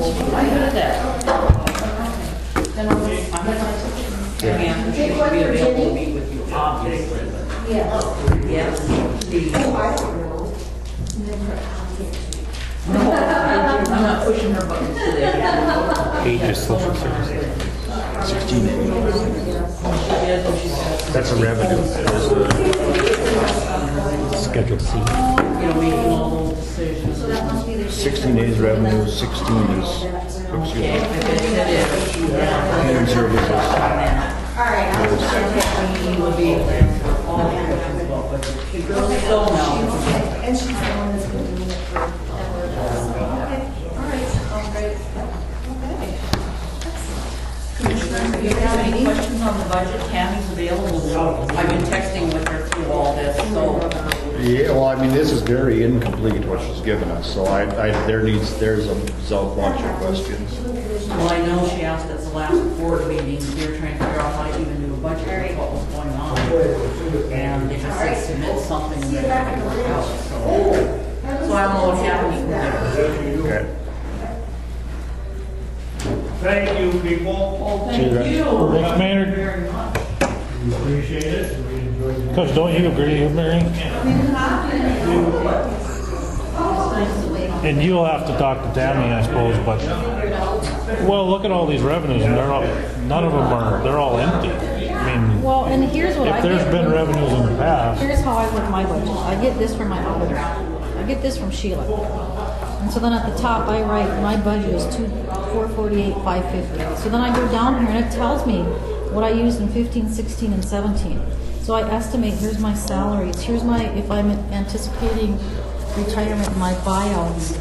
I heard that. Then I'm going to and she will be available to meet with you, obviously. Yes. Yes. No, I'm not pushing her buttons today. Age is social services. 16. That's a revenue. Schedule C. You know, making all those decisions. 16 is revenue, 16 is, excuse me, human services. He will be there for all the questions about budget. She really don't know. And she's the one that's going to do it for okay. All right. Great. Commissioner, if you have any questions on the budget, Tammy's available. I've been texting with her through all this, so. Yeah, well, I mean, this is very incomplete what she's given us, so there's a bunch of questions. Well, I know she asked us the last board meeting, we were trying to figure out how to even do a budget with what was going on. And they just said submit something and then it would work out, so. So I don't know what's happening there. Okay. Thank you, people. Well, thank you. Thanks, Maynard. Very much. We appreciate it. We enjoyed it. Coach, don't you agree, Mary? And you'll have to talk to Tammy, I suppose, but, well, look at all these revenues, and none of them they're all empty. I mean, Well, and here's what I if get. there's been revenues in the past, Here's how I work my budget. I get this from my auditor. I get this from Sheila. And so then at the top, I write my budget is 448,550. So then I go down here and it tells me what I used in 15, 16, and 17. So I estimate, here's my salaries, here's if I'm anticipating retirement, my buyouts.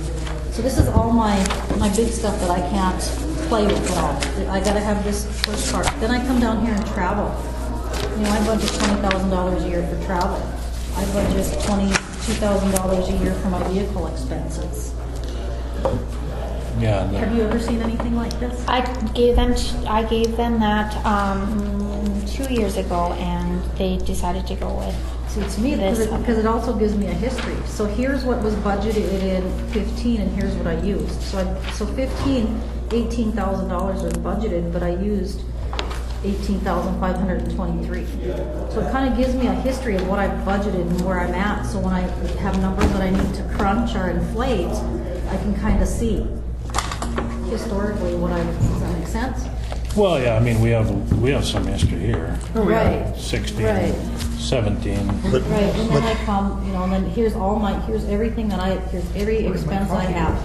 So this is all my big stuff that I can't play with at all. I gotta have this first part. Then I come down here and travel. You know, I budget $20,000 a year for travel. I budget $22,000 a year for my vehicle expenses. yeah. Have you ever seen anything like this? I gave them that 2 years ago, and they decided to go with. See, to me, because it also gives me a history. So here's what was budgeted in 15, and here's what I used. So 15, $18,000 was budgeted, but I used 18,523. So it kind of gives me a history of what I budgeted and where I'm at. So when I have numbers that I need to crunch or inflate, I can kind of see historically does that make sense? Well, yeah, I mean, we have some history here. Right. 16, Right. 17. Right, and then I come, and then here's everything here's every expense I have.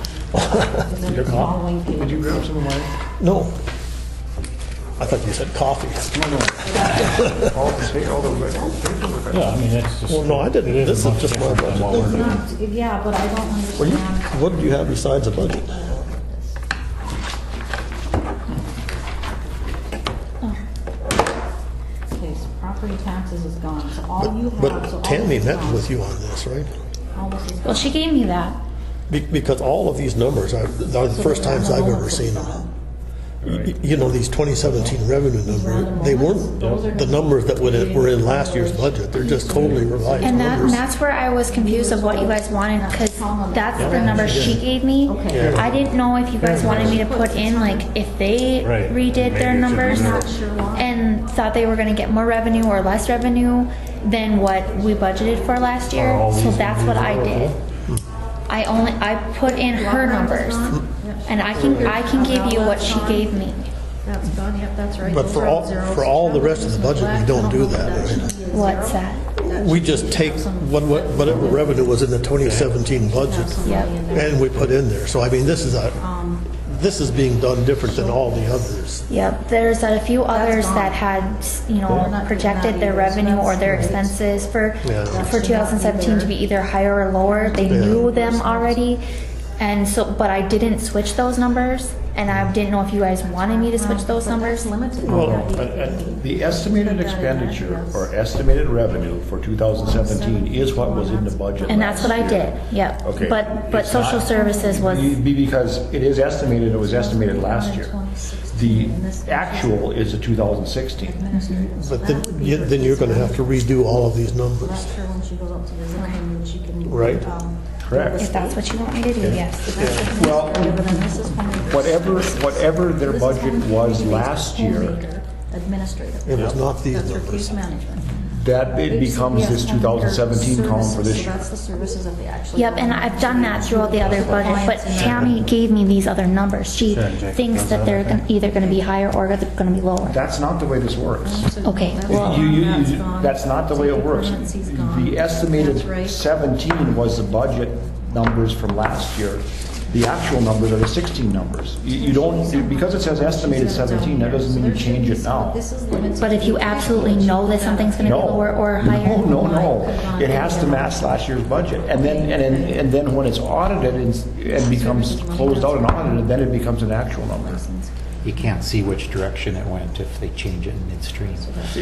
Is in the following page. Did you grab some of mine? No. I thought you said coffee. All the Yeah, I mean, it's just. Well, no, I didn't. This is much just my different than what we're budget. doing. Yeah, but I don't understand. What did you have besides a budget? Okay, so property taxes is gone, so all you have. so all But Tammy this is met gone. with you on this, right? All this is Well, gone. she gave me that. Because all of these numbers are the first times I've ever seen them. You know, these 2017 revenue numbers, they weren't the numbers that were in last year's budget. They're just totally revised And numbers. that's where I was confused of what you guys wanted, because that's the number she gave me. Okay. I didn't know if you guys wanted me to put in, like, if they Right. redid their numbers Not sure why. and thought they were gonna get more revenue or less revenue than what we budgeted for last year. all So these that's what I did. I put in her numbers, and I can give you what she gave me. That's gone, yep, that's right. But Those for are all zeros. the rest of the budget, we don't do that, right? What's that? We just take whatever revenue was in the 2017 budget Yep. and we put in there. So I mean, this is being done different than all the others. Yep, there's a few others that had, projected their revenue or their expenses for 2017 to be either higher or lower. They knew them already, and so, but I didn't switch those numbers, and I didn't know if you guys wanted me to switch those numbers. Limited. The estimated expenditure or estimated revenue for 2017 is what was in the budget. And that's what I last year. did, yep. Okay. But It's social not- services was, Because it is estimated, it was estimated last year. The actual is the 2016. But then you're going to have to redo all of these numbers. Ask her when she goes out to visit him, and she can. Right. Correct. if that's what you want me to do, yes. Well, But then this is coming whatever their budget was last year, Administrative. It was not these That's for numbers. case management. that it becomes this 2017 column for this So year. that's the services that they actually. Yep, and I've done that through all the other budgets, but Tammy gave me these other numbers. She thinks that they're either gonna be higher or they're gonna be lower. That's not the way this works. Okay, well- That's not the way it works. The estimated 17 was the budget numbers from last year. The actual numbers are the 16 numbers. You don't, because it says estimated 17, that doesn't mean you change it now. But if you absolutely know that something's gonna be No. lower or higher? No. It has to match last year's budget. And then when it's audited and becomes closed out and audited, then it becomes an actual number. You can't see which direction it went if they change it in midstream.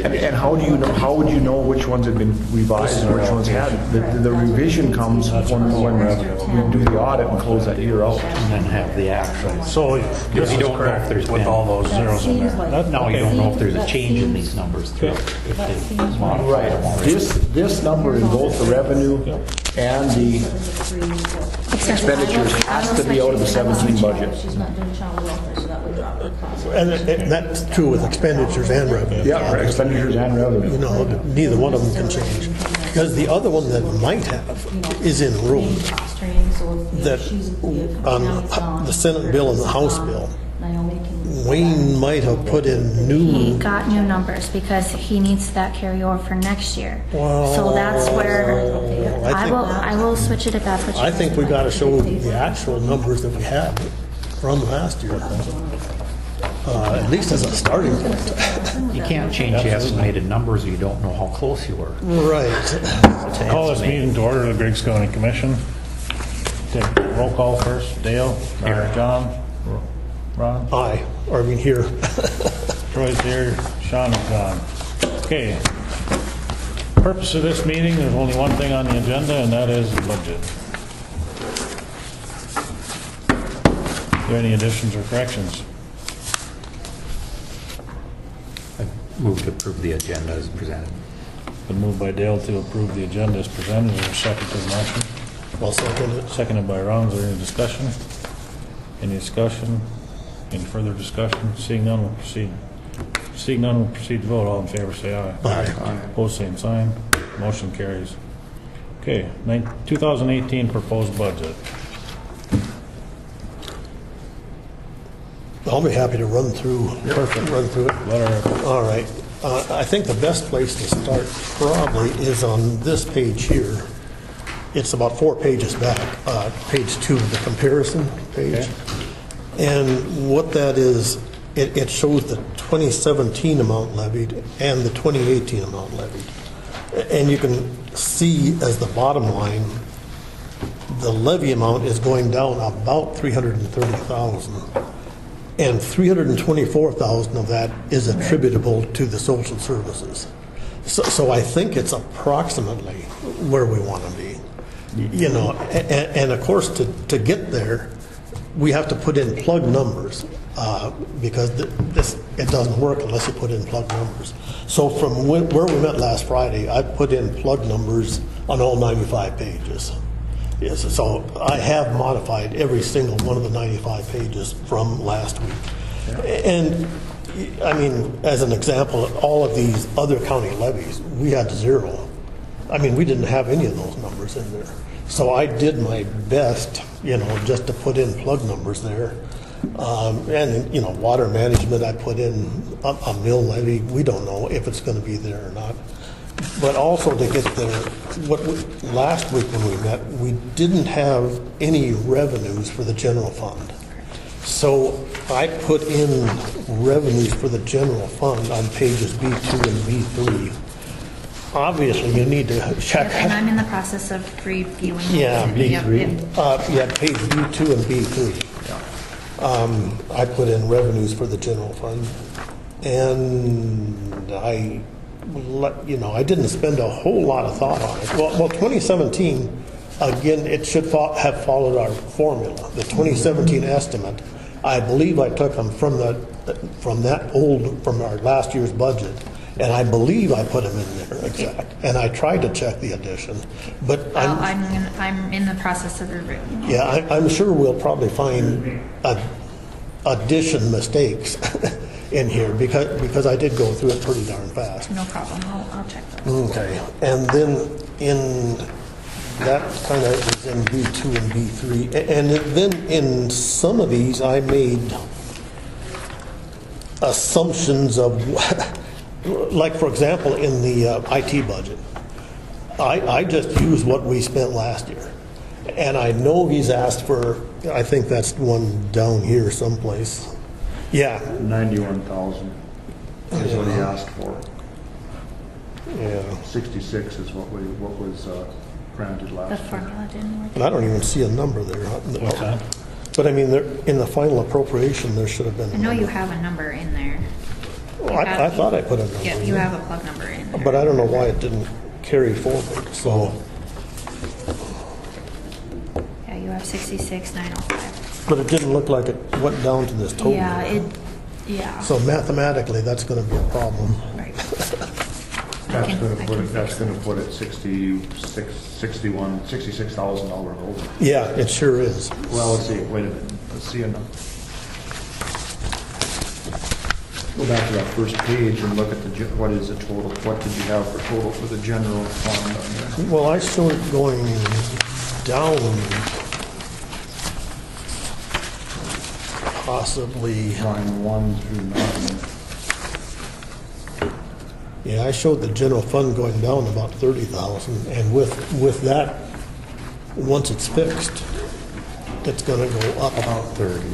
And how do you know, how would you know which ones have been revised and which ones hadn't? The revision comes when we do the audit and close that year out. And then have the actual. So You this is don't know if correct there's with been- all those zeros in there. No, you Okay. don't know if there's a change in these numbers through, if they modify them already. This number in both the revenue and the expenditures has to be out of the 17 budget. She's not doing child welfare, so that would drop her cost. And that's true with expenditures and revenue. Yeah, for expenditures and revenue. You know, neither one of them can change. Because the other one that might have is in room, Training, so if that she's, if on Naomi's gone, the Senate bill and the House bill, Naomi can. Wayne might have put in He new, got new numbers because he needs that carryover for next year. Well, So that's where, I I will switch it if that's what you. I think we gotta show the actual numbers that we had from last year. At least as a starting point. You can't change the estimated numbers, or you don't know how close you were. Right. Call this meeting to order, the Griggs County Commission. Take roll call first. Dale? Or John? Ron? Aye, or I mean here. Troy's here, Sean is gone. Okay. Purpose of this meeting, there's only one thing on the agenda, and that is the budget. Are there any additions or corrections? I move to approve the agenda as presented. Been moved by Dale to approve the agenda as presented. Is there a second to the motion? I'll second it. Seconded by Ron. Is there any discussion? Any discussion? Any further discussion? Seeing none, we'll proceed. Seeing none, we'll proceed to vote. All in favor, say aye. Aye. Opposed, same sign. Motion carries. Okay, 2018 proposed budget. I'll be happy to run through it. Let her, All right. I think the best place to start probably is on this page here. It's about 4 pages back, page 2, the comparison page. And what that is, it shows the 2017 amount levied and the 2018 amount levied. And you can see as the bottom line, the levy amount is going down about 330,000. And 324,000 of that is attributable to the social services. So I think it's approximately where we want to be. You know, and of course, to get there, we have to put in plug numbers because it doesn't work unless you put in plug numbers. So from where we met last Friday, I put in plug numbers on all 95 pages. Yes, so I have modified every single one of the 95 pages from last week. And, I mean, as an example, all of these other county levies, we had 0. I mean, we didn't have any of those numbers in there. So I did my best, you know, just to put in plug numbers there. And, you know, water management, I put in a mill levy. We don't know if it's going to be there or not. But also to get there, last week when we met, we didn't have any revenues for the general fund. So I put in revenues for the general fund on pages B2 and B3. Obviously, you need to check. Yep, and I'm in the process of reviewing. Yeah, Yep, B3. yep. Yeah, page B2 and B3. I put in revenues for the general fund. And I didn't spend a whole lot of thought on it. Well, 2017, again, it should have followed our formula. The 2017 estimate, I believe I took them from our last year's budget, and I believe I put them in there exact. And I tried to check the addition, but I'm in the process of reviewing. yeah, I'm sure we'll probably find addition mistakes in here because I did go through it pretty darn fast. No problem, I'll check those. Okay, and then in, that kind of is in B2 and B3. And then in some of these, I made assumptions of, like for example, in the IT budget, I just used what we spent last year. And I know he's asked for, I think that's one down here someplace. Yeah. 91,000 is what he asked for. Yeah. 66 is what was granted last The year. formula didn't work. And I don't even see a number there. Okay. But I mean, in the final appropriation, there should have been. I know you have a number in there. Well, I thought I put a number. Yeah, in you there. have a plug number in there. But I don't know why it didn't carry forward, so. Yeah, you have 66,905. But it didn't look like it went down to this total. Yeah, yeah. So mathematically, that's gonna be a problem. Right. That's can- gonna I put can it, that's fix gonna put it $66,000 over. Yeah, it sure is. Well, let's see, wait a minute, let's see enough. Go back to that first page and look at what is the total, what did you have for total for the general fund on there? Well, I showed it going down possibly. Line 1 through 9. Yeah, I showed the general fund going down about 30,000, and with that, once it's fixed, it's gonna go up about 30.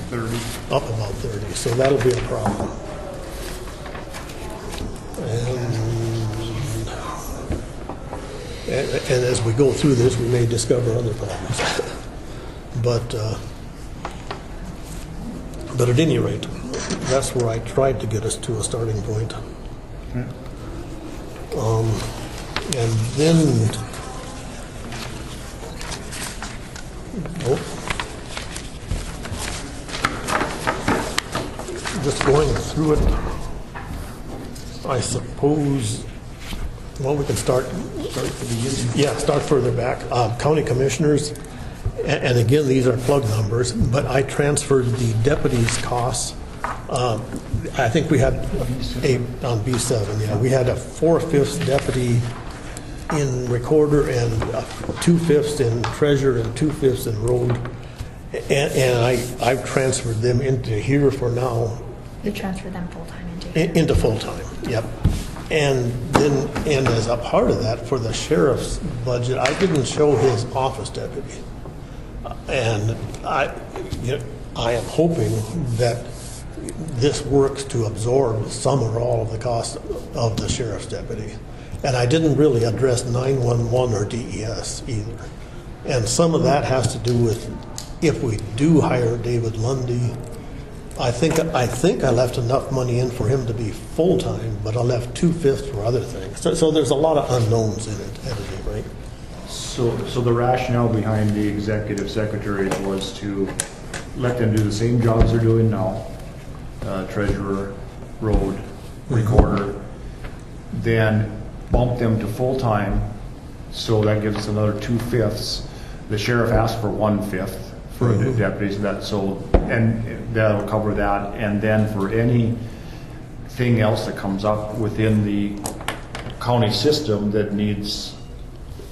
up about 30, so that'll be a problem. And as we go through this, we may discover other problems. But at any rate, that's where I tried to get us to a starting point. And then, just going through it, I suppose, well, we can start further back. County commissioners, and again, these are plug numbers, but I transferred the deputies' costs. I think we had on B7, yeah, we had a 4/5 deputy in recorder and 2/5 in treasurer and 2/5 in road. And I've transferred them into here for now. You transfer them full-time into here. Into full-time, yep. And then, and as a part of that, for the sheriff's budget, I didn't show his office deputy. And I am hoping that this works to absorb some or all of the cost of the sheriff's deputy. And I didn't really address 911 or DES either. And some of that has to do with if we do hire David Lundy, I think I left enough money in for him to be full-time, but I left 2/5 for other things. So there's a lot of unknowns in it, at any rate. So the rationale behind the executive secretaries was to let them do the same jobs they're doing now, treasurer, road, recorder, then bump them to full-time, so that gives us another 2/5. The sheriff asked for 1/5 for the deputies, and that'll cover that, and then for anything else that comes up within the county system that needs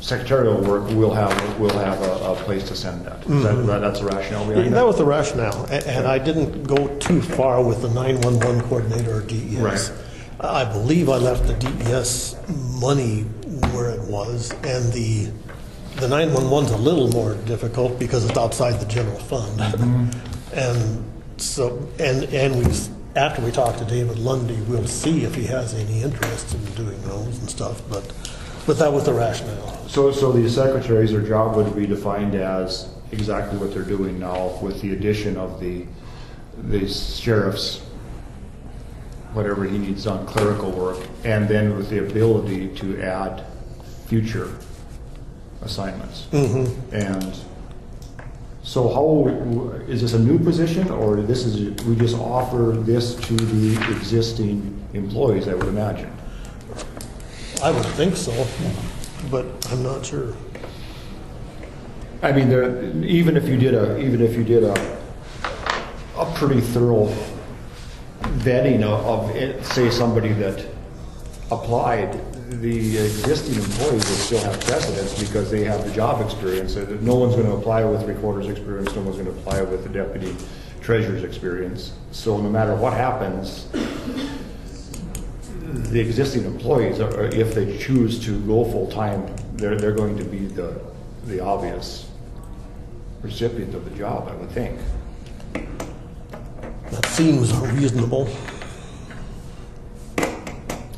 secretarial work, we'll have a place to send that. That's the rationale behind that? That was the rationale, and I didn't go too far with the 911 coordinator or DES. Right. I believe I left the DES money where it was, and the 911's a little more difficult because it's outside the general fund. And so, and we, after we talk to David Lundy, we'll see if he has any interest in doing those and stuff, but that was the rationale. So the secretaries, their job would be defined as exactly what they're doing now, with the addition of the sheriff's, whatever he needs done, clerical work, and then with the ability to add future assignments. And so how, is this a new position, or we just offer this to the existing employees, I would imagine? I would think so, but I'm not sure. I mean, even if you did a pretty thorough vetting of it, say somebody that applied, the existing employees will still have precedence because they have the job experience. No one's going to apply with recorder's experience, no one's going to apply with the deputy treasurer's experience. So no matter what happens, the existing employees, if they choose to go full-time, they're going to be the obvious recipient of the job, I would think. That seems reasonable.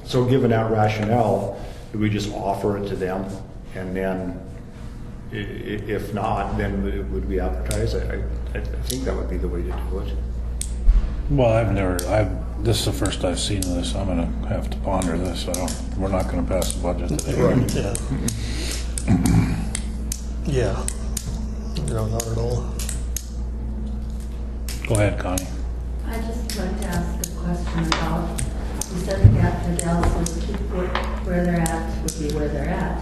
So given that rationale, do we just offer it to them, and then if not, then would we advertise? I think that would be the way to do it. Well, this is the first I've seen this. I'm gonna have to ponder this. We're not gonna pass the budget today. Right. Yeah. No, not at all. Go ahead, Connie. I just like to ask a question about, you said the gap to Dallas was keep where they're at, would be where they're at.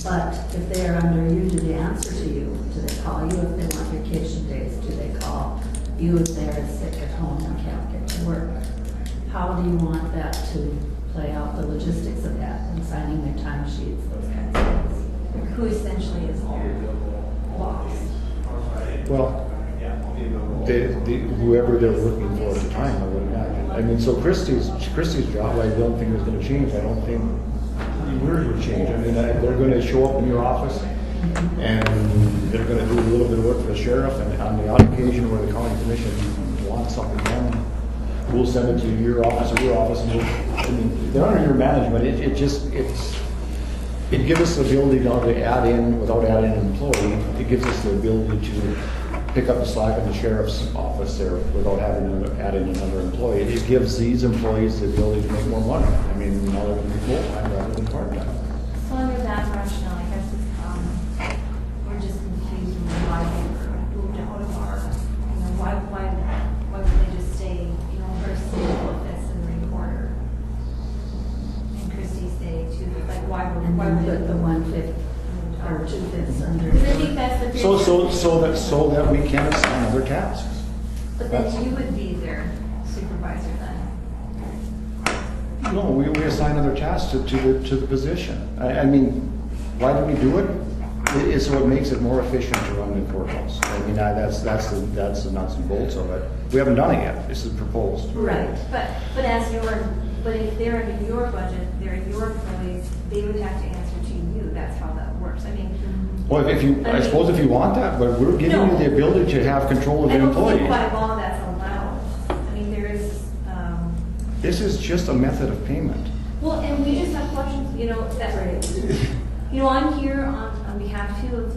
But if they are under you, do they answer to you? Do they call you if they want vacation days? Do they call you if they're sick at home and can't get to work? How do you want that to play out, the logistics of that, and signing their timesheets, those kinds of things? Who essentially is their boss? Well, whoever they're working for at the time, I would imagine. I mean, so Christie's job, I don't think is going to change. I don't think yours would change. I mean, they're going to show up in your office, and they're going to do a little bit of work for the sheriff, and on the odd occasion where the county commission wants something done, we'll send it to your office or your office, and I mean, they're under your management. It gives us the ability now to add in, without adding an employee, it gives us the ability to pick up the slack in the sheriff's office there without having to add in another employee. It gives these employees the ability to make more money. I mean, now they're going to be full-time rather than part-time. So under that rationale, I guess we're just confused with why they were moved out of our, why would they just stay, first Cliffus and recorder? And Christie stay too, like why would put the 1/5 or 2/5 under? Because I think that's the So that we can assign other tasks. But then you would be their supervisor then. No, we assign other tasks to the position. I mean, why do we do it? So it makes it more efficient to run the courthouse. I mean, that's the nuts and bolts of it. We haven't done it yet. This is proposed. Right, but if they're under your budget, they're your employees, they would have to answer to you. That's how that works. I mean. Well, I suppose if you want that, but we're giving you the ability to have control of the employee. I don't think by law that's allowed. I mean, there is. This is just a method of payment. Well, and we just have questions, I'm here on behalf too of,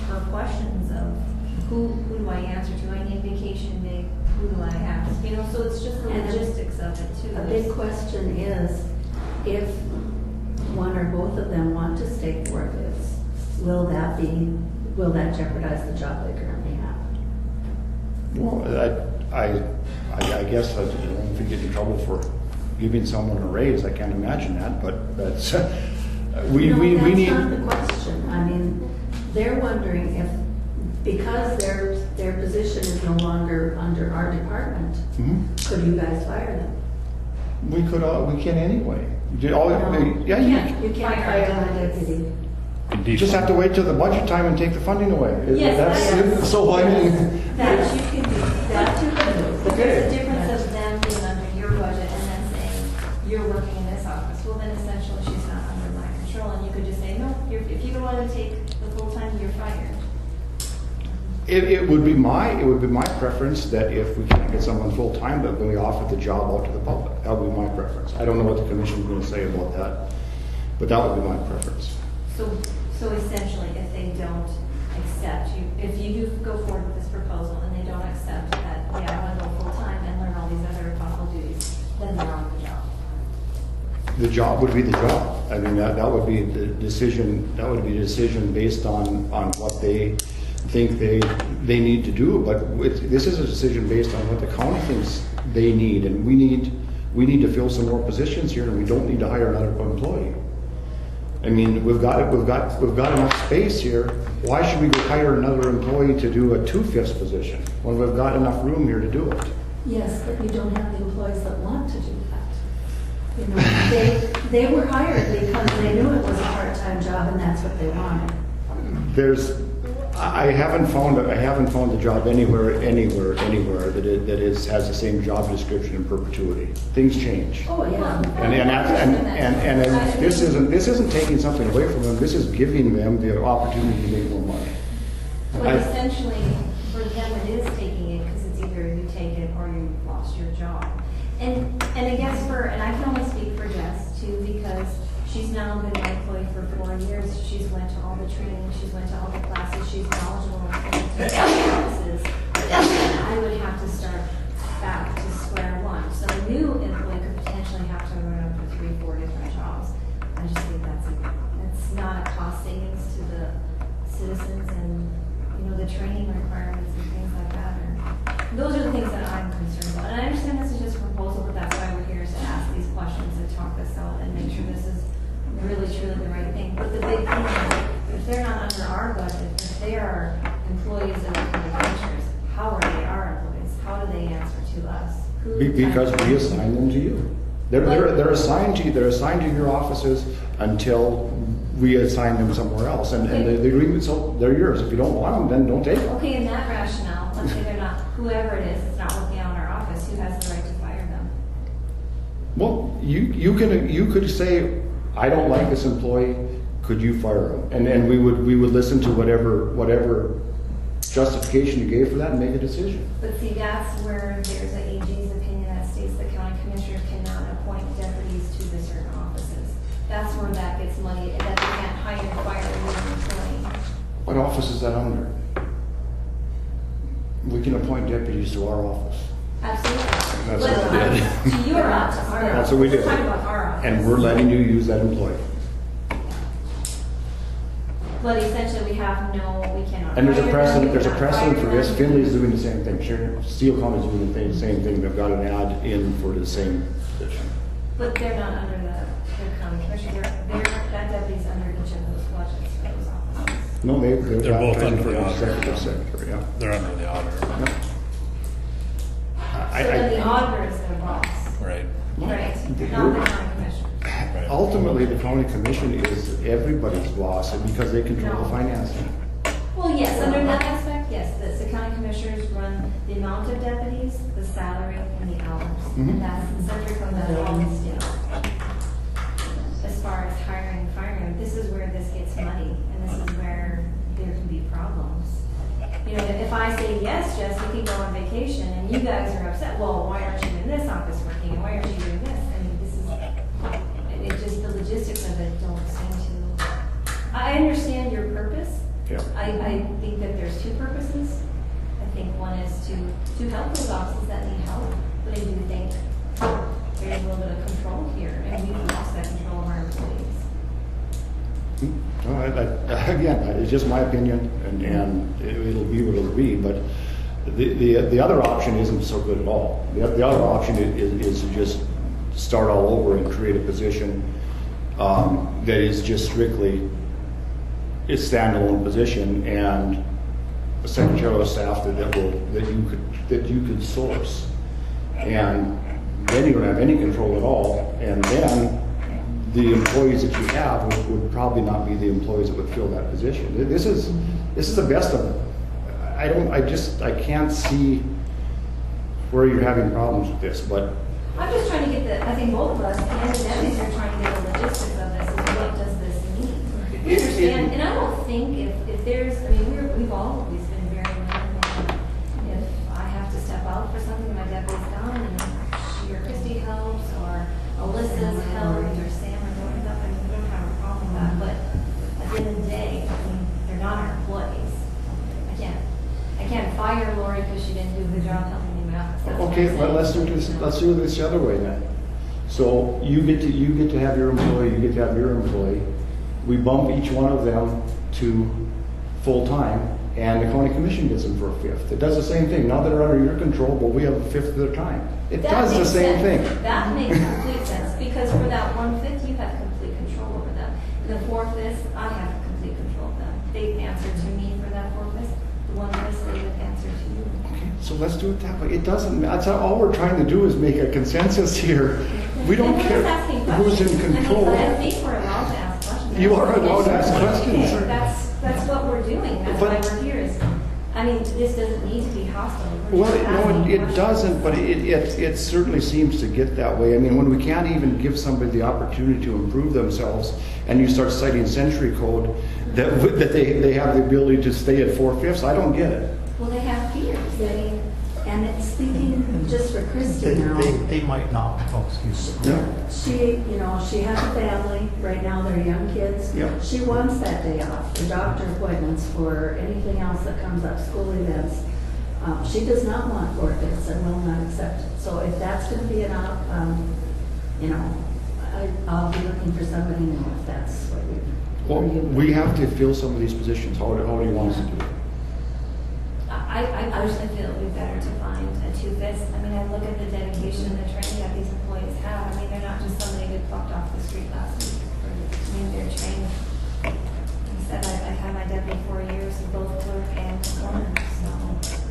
for questions of who do I answer to? I need vacation day, who do I ask? So it's just the logistics of it too. A big question is, if one or both of them want to stay for this, will that jeopardize the job they currently have? Well, I guess I don't think get in trouble for giving someone a raise. I can't imagine that, but that's we need. That's not the question. I mean, they're wondering if, because their position is no longer under our department, could you guys fire them? We could. We can anyway. You can't fire a deputy. You just have to wait till the budget time and take the funding away. Yes, so I mean. That you can do. That too can do. Okay. There's a difference of them being under your budget and then saying, you're working in this office. Well, then essentially she's not under my control, and you could just say, no, if you don't want to take the full time, you're fired. It would be my preference that if we can't get someone full time, that we offer the job out to the public. That would be my preference. I don't know what the commission is going to say about that, but that would be my preference. So essentially, if they don't accept you, if you do go forward with this proposal and they don't accept that, I want to go full time and learn all these other possible duties, then they're on the job. The job would be the job. I mean, that would be the decision. That would be a decision based on what they think they need to do. But this is a decision based on what the county thinks they need, and we need to fill some more positions here, and we don't need to hire another employee. I mean, we've got enough space here why should we go hire another employee to do a 2/5 position when we've got enough room here to do it? Yes, but you don't have the employees that want to do that. You know, they were hired because they knew it was a part-time job and that's what they wanted. I haven't found the job anywhere that has the same job description in perpetuity. Things change. Oh, yeah. And this isn't taking something away from them. This is giving them the opportunity to make more money. Well, essentially, for them, it is taking it because it's either you take it or you've lost your job. And I guess and I can only speak for Jess too, because she's now been my employee for 4 years. She's went to all the training, she's went to all the classes, she's knowledgeable in classes. And I would have to start back to square one. So a new employee could potentially have to run up to 3-4 different jobs. I just think that's not a cost savings to the citizens and, the training requirements and things like that. Those are the things that I'm concerned about. And I understand this is just a proposal, but that's why we're here is to ask these questions and talk this out and make sure this is really truly the right thing. But the big thing is, if they're not under our budget, if they are employees of the commissioners, how are they our employees? How do they answer to us? Because we assign them to you. They're assigned to you. They're assigned to your offices until we assign them somewhere else. And the agreement, so they're yours. If you don't want them, then don't take them. Okay, in that rationale, let's say they're not, whoever it is, it's not working out in our office, who has the right to fire them? Well, you could say, I don't like this employee. Could you fire him? And we would listen to whatever justification you gave for that and make a decision. But see, that's where there's an AG's opinion that states the county commissioners cannot appoint deputies to the certain offices. That's where that gets money, that they can't hire and fire a new employee. What office is that under? We can appoint deputies to our office. Absolutely. That's what we did. To your office. That's what we did. We're talking about our office. And we're letting you use that employee. But essentially, we cannot. And there's a hire precedent. them, There's a we cannot precedent fire for this. them. Finley's doing the same thing. Steele County's doing the same thing. They've got an ad in for the same position. But they're not under the county commissioner. That deputy's under each of those budgets for those offices. No, they're They're both advertising under for the auditor. executive secretary. Yeah. They're under the auditor. So then the auditor is their boss. Right. Right, not the county commissioner. Right. Ultimately, the county commission is everybody's boss because they control the financing. Well, yes, under that aspect, yes, the county commissioners run the amount of deputies, the salary, and the hours. Mhm. And that's the centric of that all this down. As far as hiring and firing, this is where this gets muddy, and this is where there can be problems. If I say, yes, Jess, you can go on vacation, and you guys are upset, well, why aren't you in this office working, and why aren't you doing this? I mean, the logistics of it don't seem to. I understand your purpose. Yeah. I think that there's two purposes. I think one is to help those offices that need help, but I do think there's a little bit of control here, and we've lost that control of our employees. Again, it's just my opinion, and it'll be what it'll be. But the other option isn't so good at all. The other option is to just start all over and create a position that is just strictly a standalone position and a secretarial staff that you could source, and then you don't have any control at all, and then the employees that you have would probably not be the employees that would fill that position. This is the best of them. I can't see where you're having problems with this, but I'm just trying to get I think both of us, and the deputies are trying to get the logistics of this, is what does this mean? We understand, and I don't think if there's, we've always been very willing, if I have to step out for something, my deputy's gone, and she or Christy helps, or Alyssa's helped, or Sam or Lori helped, we don't have a problem with that, but at the end of the day, they're not our employees. I can't fire Lori because she didn't do a good job helping me in my office. That's what okay, I'm well, saying. let's do this the other way then. So you get to have your employee, you get to have your employee. We bump each one of them to full-time, and the county commission gets them for a fifth. It does the same thing. Now that they're under your control, but we have a fifth of their time. It That does the makes same sense. thing. That makes complete sense, because for that 1/5, you have complete control over them. And the 4/5, I have complete control of them. they'd answer to me for that forklift. The one list they would answer to you. Okay, so let's do it that way. It doesn't, that's all we're trying to do is make a consensus here. We don't And we're care just asking who's in questions. control. I think we're allowed to ask questions. You are allowed to ask questions. Okay, that's what we're doing. That's But- why we're here is, I mean, this doesn't need to be hostile. We're Well, just no, asking it questions. doesn't, but it certainly seems to get that way. I mean, when we can't even give somebody the opportunity to improve themselves, and you start citing century code, that they have the ability to stay at 4/5, I don't get it. Well, they have fears. I mean, And it's speaking just for Christy now. They might not, oh, excuse me. Yeah. She has a family, right now they're young kids. Yeah. She wants that day off, for doctor appointments, for anything else that comes up, school events. She does not want forfeits and will not accept it. So if that's gonna be I'll be looking for somebody new if that's what you. Well, we have to fill some of these positions. How do you want us to do it? I personally feel it would be better to find a two-fifths. I mean, I look at the dedication and the training that these employees have. I mean, they're not just somebody who plucked off the street last week. I mean, they're trained. Like I said, I've had my deputy 4 years in both clerk and foreman, so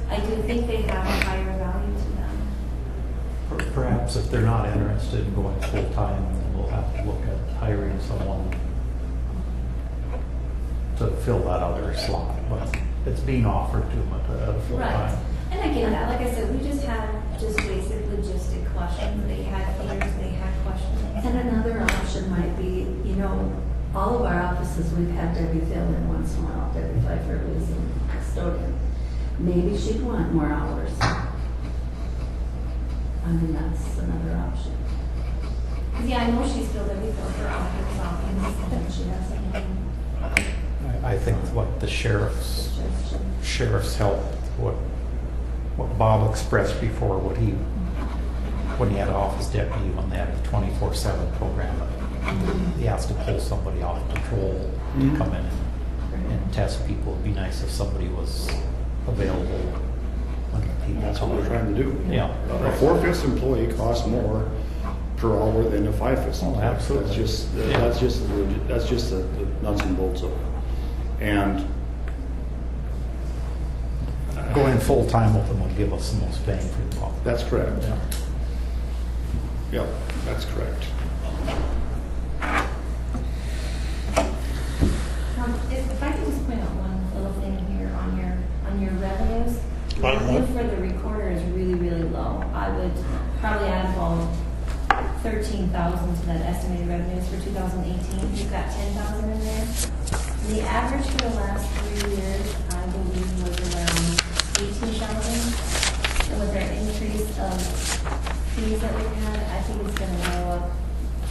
I do think they have a higher value to them. Perhaps if they're not interested in going full-time, then we'll have to look at hiring someone to fill that other slot. But it's being offered to them at a full-time. Right. And I get that. Like I said, we just had basic logistic questions. They had fears, they had questions. And another option might be, all of our offices, we've had Debbie fill in once in a while, Debbie Pfeiffer was in custodian. Maybe she'd want more hours. I mean, that's another option. Yeah, I know she's filled every fill for office office, and she has something. I think what the sheriff's help, what Bob expressed before, when he had office deputy, when they had the 24/7 program, he has to pull somebody off patrol to come in and test people. It'd be nice if somebody was available when the people. That's what we're trying to do. Yeah. A 4/5 employee costs more per hour than a 5/5 employee. Absolutely. That's just the nuts and bolts of it. And Going full-time with them would give us the most bang for the buck. that's correct. Yeah. Yep, that's correct. If I could just point out one little thing here on your revenues. On Revenue what? for the recorder is really, really low. I would probably add about 13,000 to that estimated revenues for 2018. You've got 10,000 in there. The average for the last 3 years, I believe, was around 18,000. And with our increase of fees that we've had, I think it's gonna go up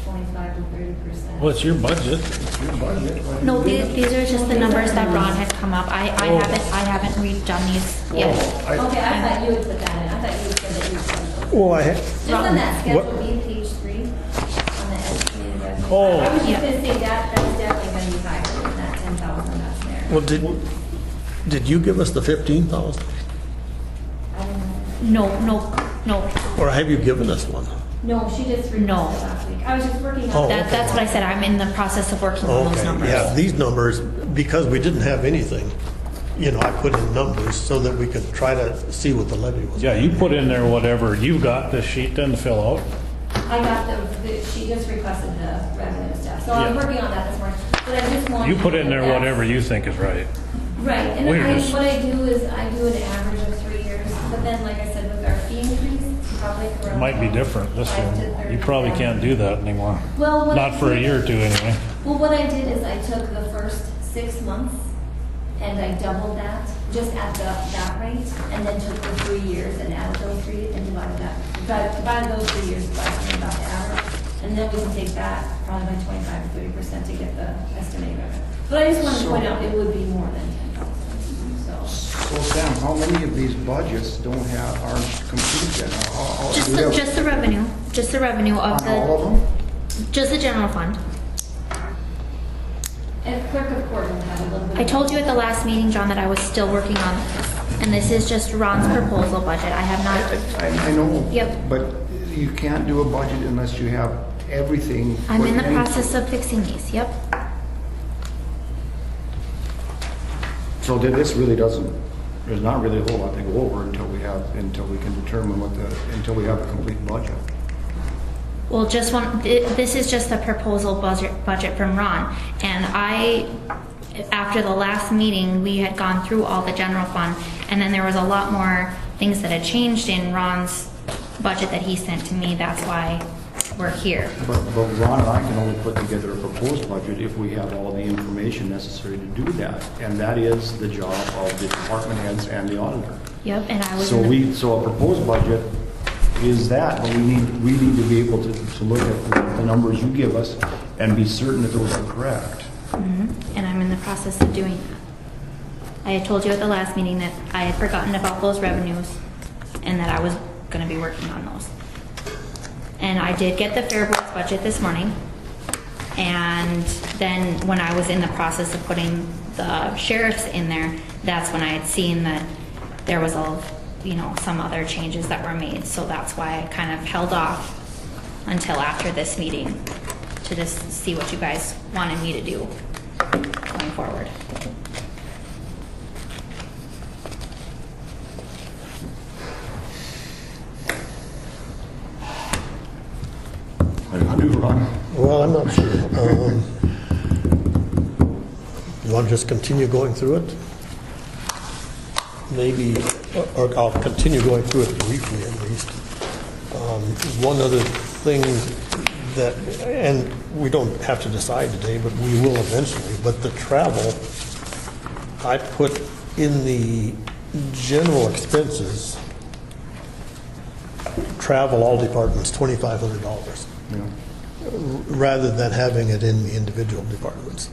25 to 30%. Well, it's your budget. Your budget. No, these are just the numbers that Ron had come up. I haven't redone these yet. Okay, I thought you would put that in. I thought you would say that you would put those. Well, Just on that schedule B, page 3, on the estimated revenue. Oh. I was just gonna say that's definitely gonna be higher than that 10,000 that's there. well, did you give us the 15,000? I don't know. No. Or have you given us one? No, she just requested No. last week. I was just working Oh, on okay. that. That's what I said. I'm in the process of working on those Okay, numbers. yeah, these numbers, because we didn't have anything, I put in numbers so that we could try to see what the levy was. Yeah, you put in there whatever, you got this sheet then to fill out? I got she just requested the revenue stuff. So I'm Yeah. working on that this morning. But I just want. You put in there whatever you think is right. Right, and We're then just- what I do is I do an average of 3 years, but then, like I said, with our fee increase, probably It around might be different this 5 to one. 30. You probably can't do that anymore. Well, what Not I for a did- year or two anyway. Well, what I did is I took the first 6 months and I doubled that, just at that rate, and then took the 3 years and added those 3 and divided those 3 years by about the average, and then we can take that probably by 25 to 30% to get the estimated revenue. But I just wanted to point out it would be more than 10,000. So Sam, how many of these budgets aren't complete yet? Just the revenue of On all of them? just the general fund. And clerk of court would have a little bit. I told you at the last meeting, John, that I was still working on this. And this is just Ron's proposal budget. I have not, I know. Yep. But you can't do a budget unless you have everything. I'm put in the in. process of fixing these, yep. So this really doesn't, there's not really a whole lot to go over until we can determine until we have a complete budget. Well, this is just the proposal budget from Ron. And after the last meeting, we had gone through all the general fund, and then there was a lot more things that had changed in Ron's budget that he sent to me. That's why we're here. But Ron and I can only put together a proposed budget if we have all the information necessary to do that. And that is the job of the department heads and the auditor. Yep, and I was So a proposed budget is that, but we need to be able to look at the numbers you give us and be certain that those are correct. Mm-hmm. And I'm in the process of doing that. I had told you at the last meeting that I had forgotten about those revenues and that I was going to be working on those. And I did get the Fair Board's budget this morning. And then when I was in the process of putting the sheriff's in there, that's when I had seen that there was some other changes that were made. So that's why I kind of held off until after this meeting to just see what you guys wanted me to do going forward. What do you want to do, Ron? Well, I'm not sure. You want to just continue going through it? Maybe, or I'll continue going through it briefly at least. One other thing that, and we don't have to decide today, but we will eventually, but the travel, I put in the general expenses, travel all departments, $2,500. Yeah. Rather than having it in the individual departments.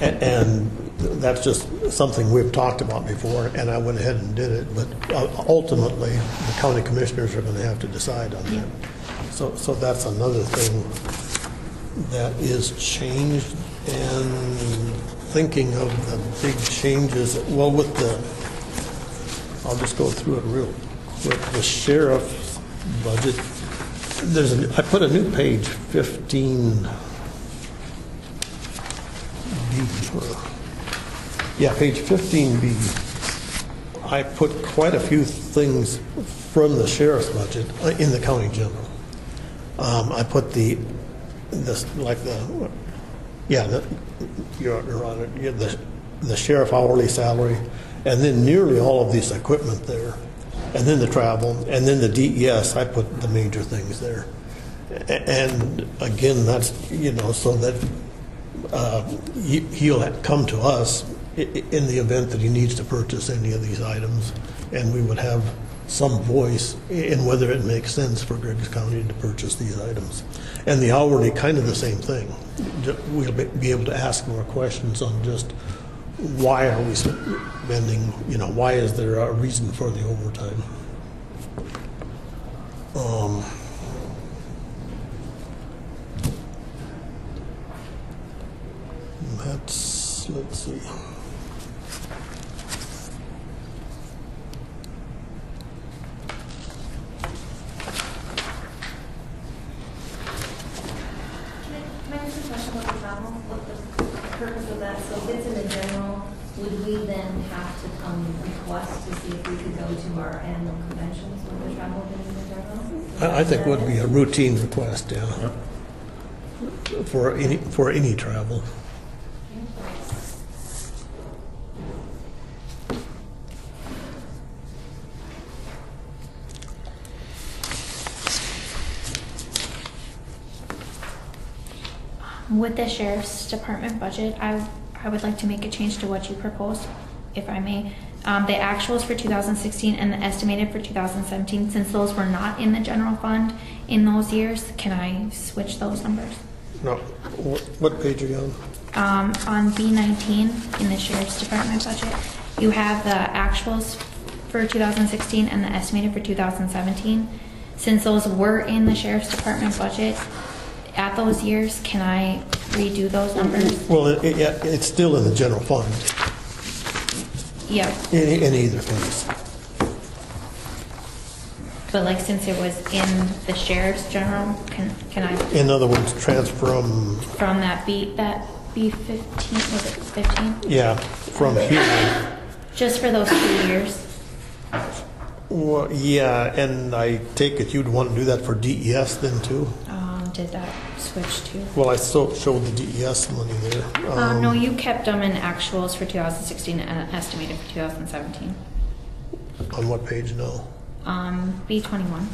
And that's just something we've talked about before, and I went ahead and did it, but ultimately, the county commissioners are going to have to decide on that. So that's another thing that is changed, and thinking of the big changes, well, I'll just go through it real quick. The sheriff's budget, I put a new page, 15B. Yeah, page 15B. I put quite a few things from the sheriff's budget in the county general. I put you're on it, the sheriff hourly salary, and then nearly all of this equipment there. And then the travel, and then the DES, I put the major things there. And again, that's, so that he'll come to us in the event that he needs to purchase any of these items, and we would have some voice in whether it makes sense for Griggs County to purchase these items. And the hourly, kind of the same thing. We'll be able to ask more questions on just why are we spending, why is there a reason for the overtime? Let's see. Can I ask a question about the travel? What the purpose of that? So if it's in the general, would we then have to come request to see if we could go to our annual conventions with the travel been in the general? I think it would be a routine request, yeah. For any travel. With the sheriff's department budget, I would like to make a change to what you proposed, if I may. The actuals for 2016 and the estimated for 2017, since those were not in the general fund in those years, can I switch those numbers? No. What page are you on? On B19 in the sheriff's department budget, you have the actuals for 2016 and the estimated for 2017. Since those were in the sheriff's department budget at those years, can I redo those numbers? Well, it's still in the general fund. Yep. In either case. But since it was in the sheriff's general, can I? In other words, transfer From that B15, was it 15? Yeah, from here. Just for those 2 years? Well, yeah, and I take it you'd want to do that for DES then too? Did that switch to? Well, I still showed the DES money there. No, you kept them in actuals for 2016 and estimated for 2017. On what page now? B21.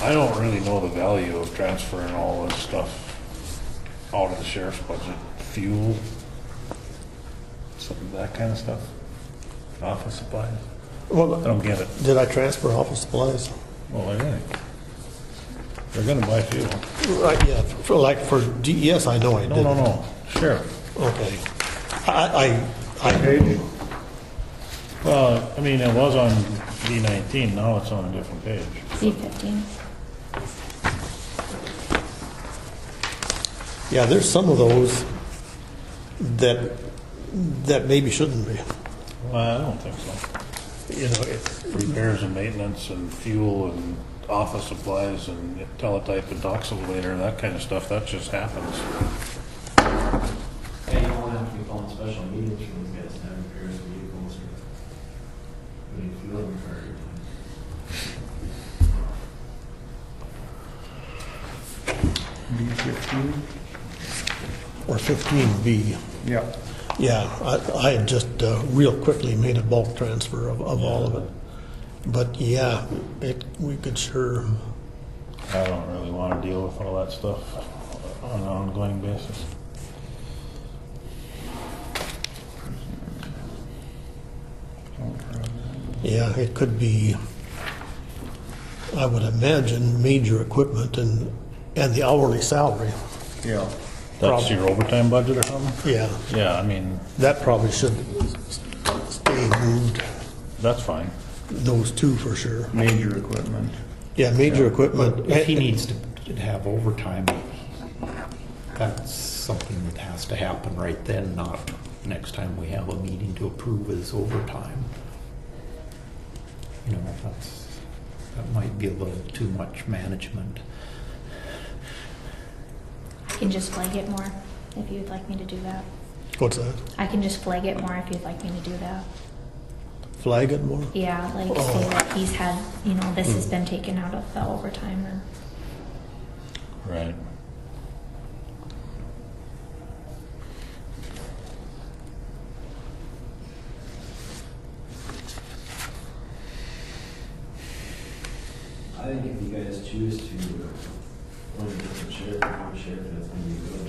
I don't really know the value of transferring all this stuff out of the sheriff's budget. Fuel, some of that kind of stuff. Office supplies. Well, I don't get it. did I transfer office supplies? Well, I think they're gonna buy fuel. Right, yeah, for DES, I know I did. No. Sheriff. Okay. I Well, I mean, it was on B19, now it's on a different page. B15. yeah, there's some of those that maybe shouldn't be. Well, I don't think so. You know, Repairs and maintenance and fuel and office supplies and teletype and doxylator, that kind of stuff, that just happens. Yeah, you don't have to be calling special meetings for those guys to have repairs of vehicles or putting fuel in the car every time. B15? or 15B. Yeah. Yeah, I had just real quickly made a bulk transfer of all of it. But yeah, we could sure. I don't really want to deal with all that stuff on an ongoing basis. Yeah, it could be, I would imagine, major equipment and the hourly salary. Yeah. That's your overtime budget or something? Yeah, Yeah, I mean, that probably should stay moved, that's fine. those two for sure. Major equipment. Yeah, major equipment. If he needs to have overtime, that's something that has to happen right then, not next time we have a meeting to approve his overtime. You know, that might be a little too much management. I can just flag it more if you'd like me to do that. What's that? I can just flag it more if you'd like me to do that. Flag it more? Yeah, like say that he's had, this has been taken out of the overtime or. Right. I think if you guys choose to want a different sheriff, that's going to be good.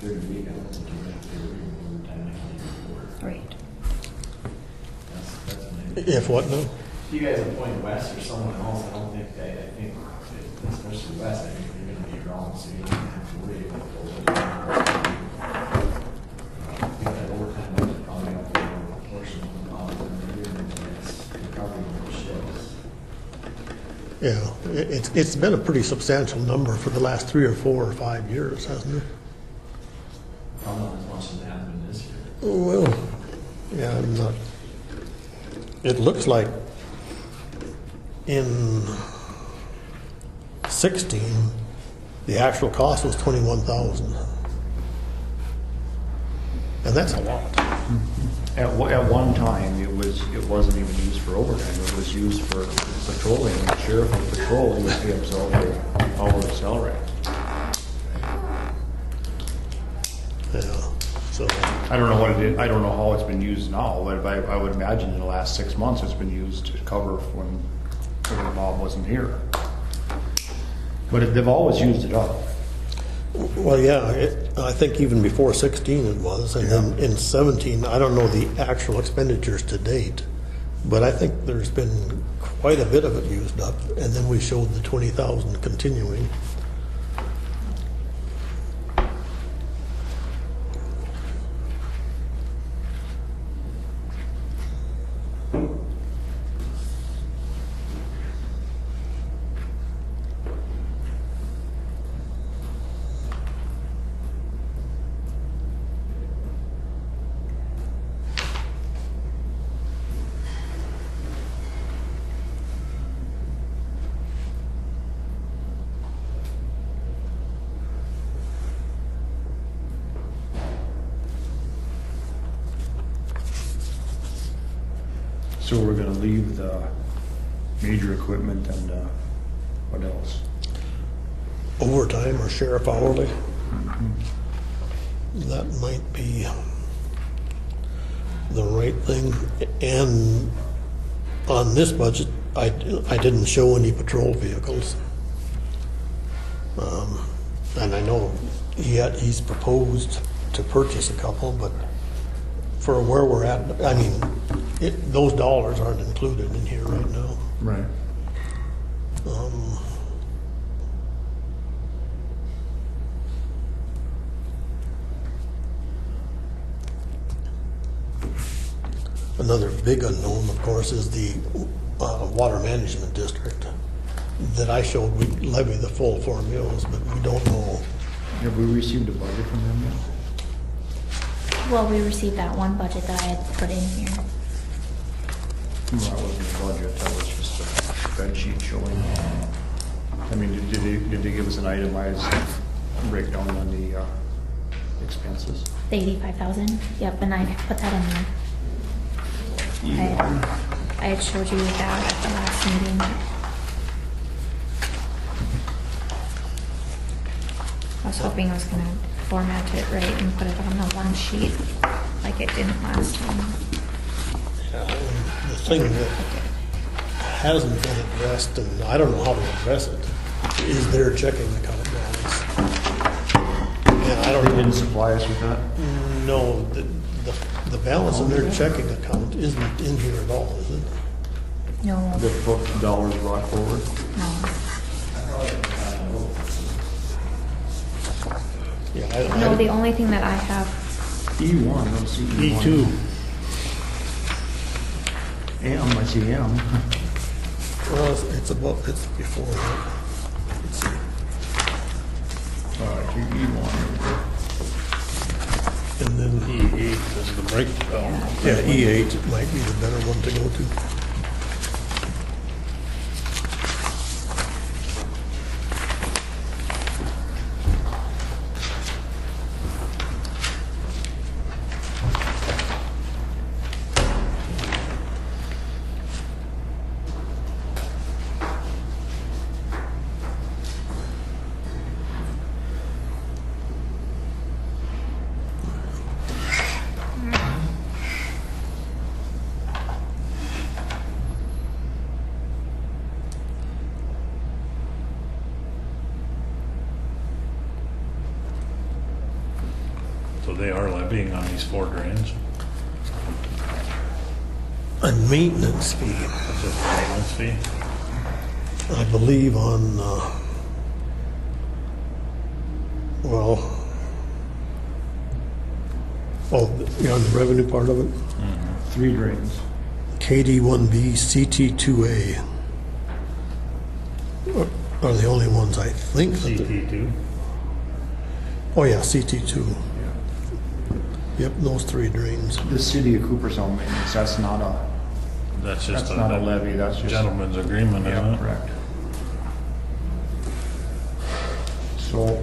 During the week, I don't think you're going to have to do overtime like you did before. Right. That's my. If what now? If you guys appoint Wes or someone else, I think, especially Wes, I think you're going to be wrong, so you don't have to worry about overtime. I think that overtime is probably up to a portion of the model, and you're going to recovering those shifts. Yeah, it's been a pretty substantial number for the last 3 or 4 or 5 years, hasn't it? Probably not as much as it has been this year. Well, yeah, I'm not. It looks like in 16, the actual cost was 21,000, and that's a lot. At one time, it wasn't even used for overtime, it was used for patrolling. The sheriff on patrol, he would pay himself an hourly salary. Yeah, so I don't know what it is, I don't know how it's been used now, but I would imagine in the last 6 months, it's been used to cover when Bob wasn't here. But they've always used it up. well, yeah, I think even before 16 it was, and then in 17, I don't know the actual expenditures to date, but I think there's been quite a bit of it used up, and then we showed the 20,000 continuing. So we're gonna leave the major equipment and, what else? Overtime or sheriff hourly. That might be the right thing. And on this budget, I didn't show any patrol vehicles. And I know he's proposed to purchase a couple, but for where we're at, I mean, those dollars aren't included in here right now. Right. Another big unknown, of course, is the water management district that I showed we levy the full 4 mills, but we don't know. Have we received a budget from them yet? Well, we received that one budget that I had put in here. Well, that wasn't a budget, that was just a spreadsheet showing. I mean, did they give us an itemized breakdown on the expenses? The 85,000, yep, and I put that in there. I had showed you that at the last meeting. I was hoping I was gonna format it right and put it on the one sheet like it didn't last time. The thing that hasn't been addressed, and I don't know how to address it, is their checking account balance. And I don't They know. didn't supply us with that? No, the balance in their checking account isn't in here at all, is it? No, The dollars brought forward? no. Yeah, No, the only thing that I have, E1, let's see. E2. M, I see M. Well, it's before that. Let's see. All right, E1. And then, E8 is the breakdown. yeah, E8 might be the better one to go to. So they are levying on these 4 drains. A maintenance fee, That's just the maintenance fee. I believe on, well, you're on the revenue part of it? 3 drains. KD1B, CT2A are the only ones I think. that the- CT2. Oh, yeah, CT2. Yep, those 3 drains. The city of Cooperstown maintenance, that's not a levy, that's just. Gentleman's agreement, isn't Yeah, it? correct. So,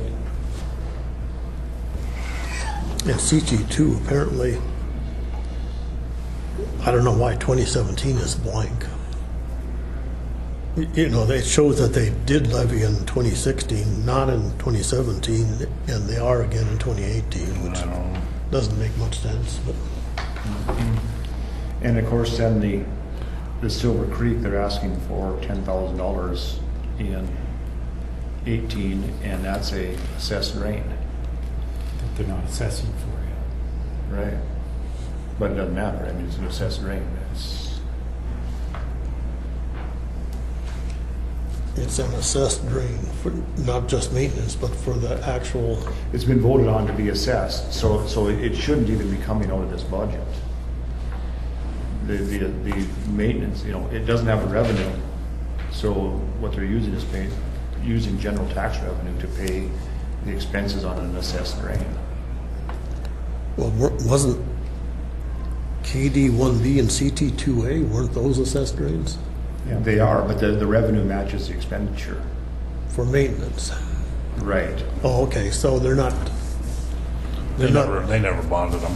Yeah, CT2 apparently, I don't know why 2017 is blank. You know, it shows that they did levy in 2016, not in 2017, and they are again in 2018, which I don't know. doesn't make much sense, but. and of course, then the Silver Creek, they're asking for $10,000 in 18, and that's a assessed drain. They're not assessing for you. Right. But it doesn't matter, I mean, it's an assessed drain, It's an assessed drain, for not just maintenance, but for the actual, it's been voted on to be assessed, so it shouldn't even be coming out of this budget. The maintenance, you know, it doesn't have a revenue, so what they're using is using general tax revenue to pay the expenses on an assessed drain. well, wasn't KD1B and CT2A, weren't those assessed drains They are, but the revenue matches the expenditure. for maintenance? Right. Oh, okay, so they're not, They never bonded them,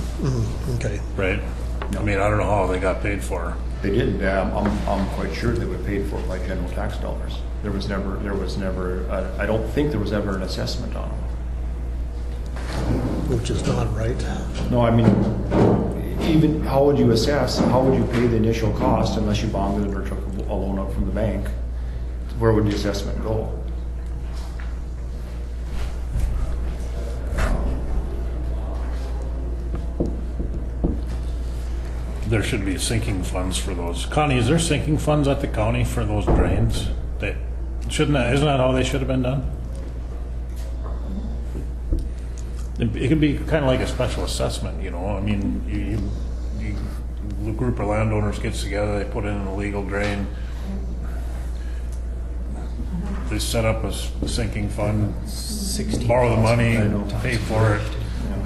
okay. right? I mean, I don't know how they got paid for. They didn't. I'm quite sure they were paid for by general tax dollars. There was never, I don't think there was ever an assessment on them. Which is not right. No, I mean, even, how would you assess, how would you pay the initial cost unless you bonded it or took a loan up from the bank? Where would the assessment go? There should be sinking funds for those. Connie, is there sinking funds at the county for those drains? That, isn't that how they should have been done? It could be kind of like a special assessment, you know, I mean, a group of landowners gets together, they put in an illegal drain. They set up a sinking fund, borrow the money, pay for it,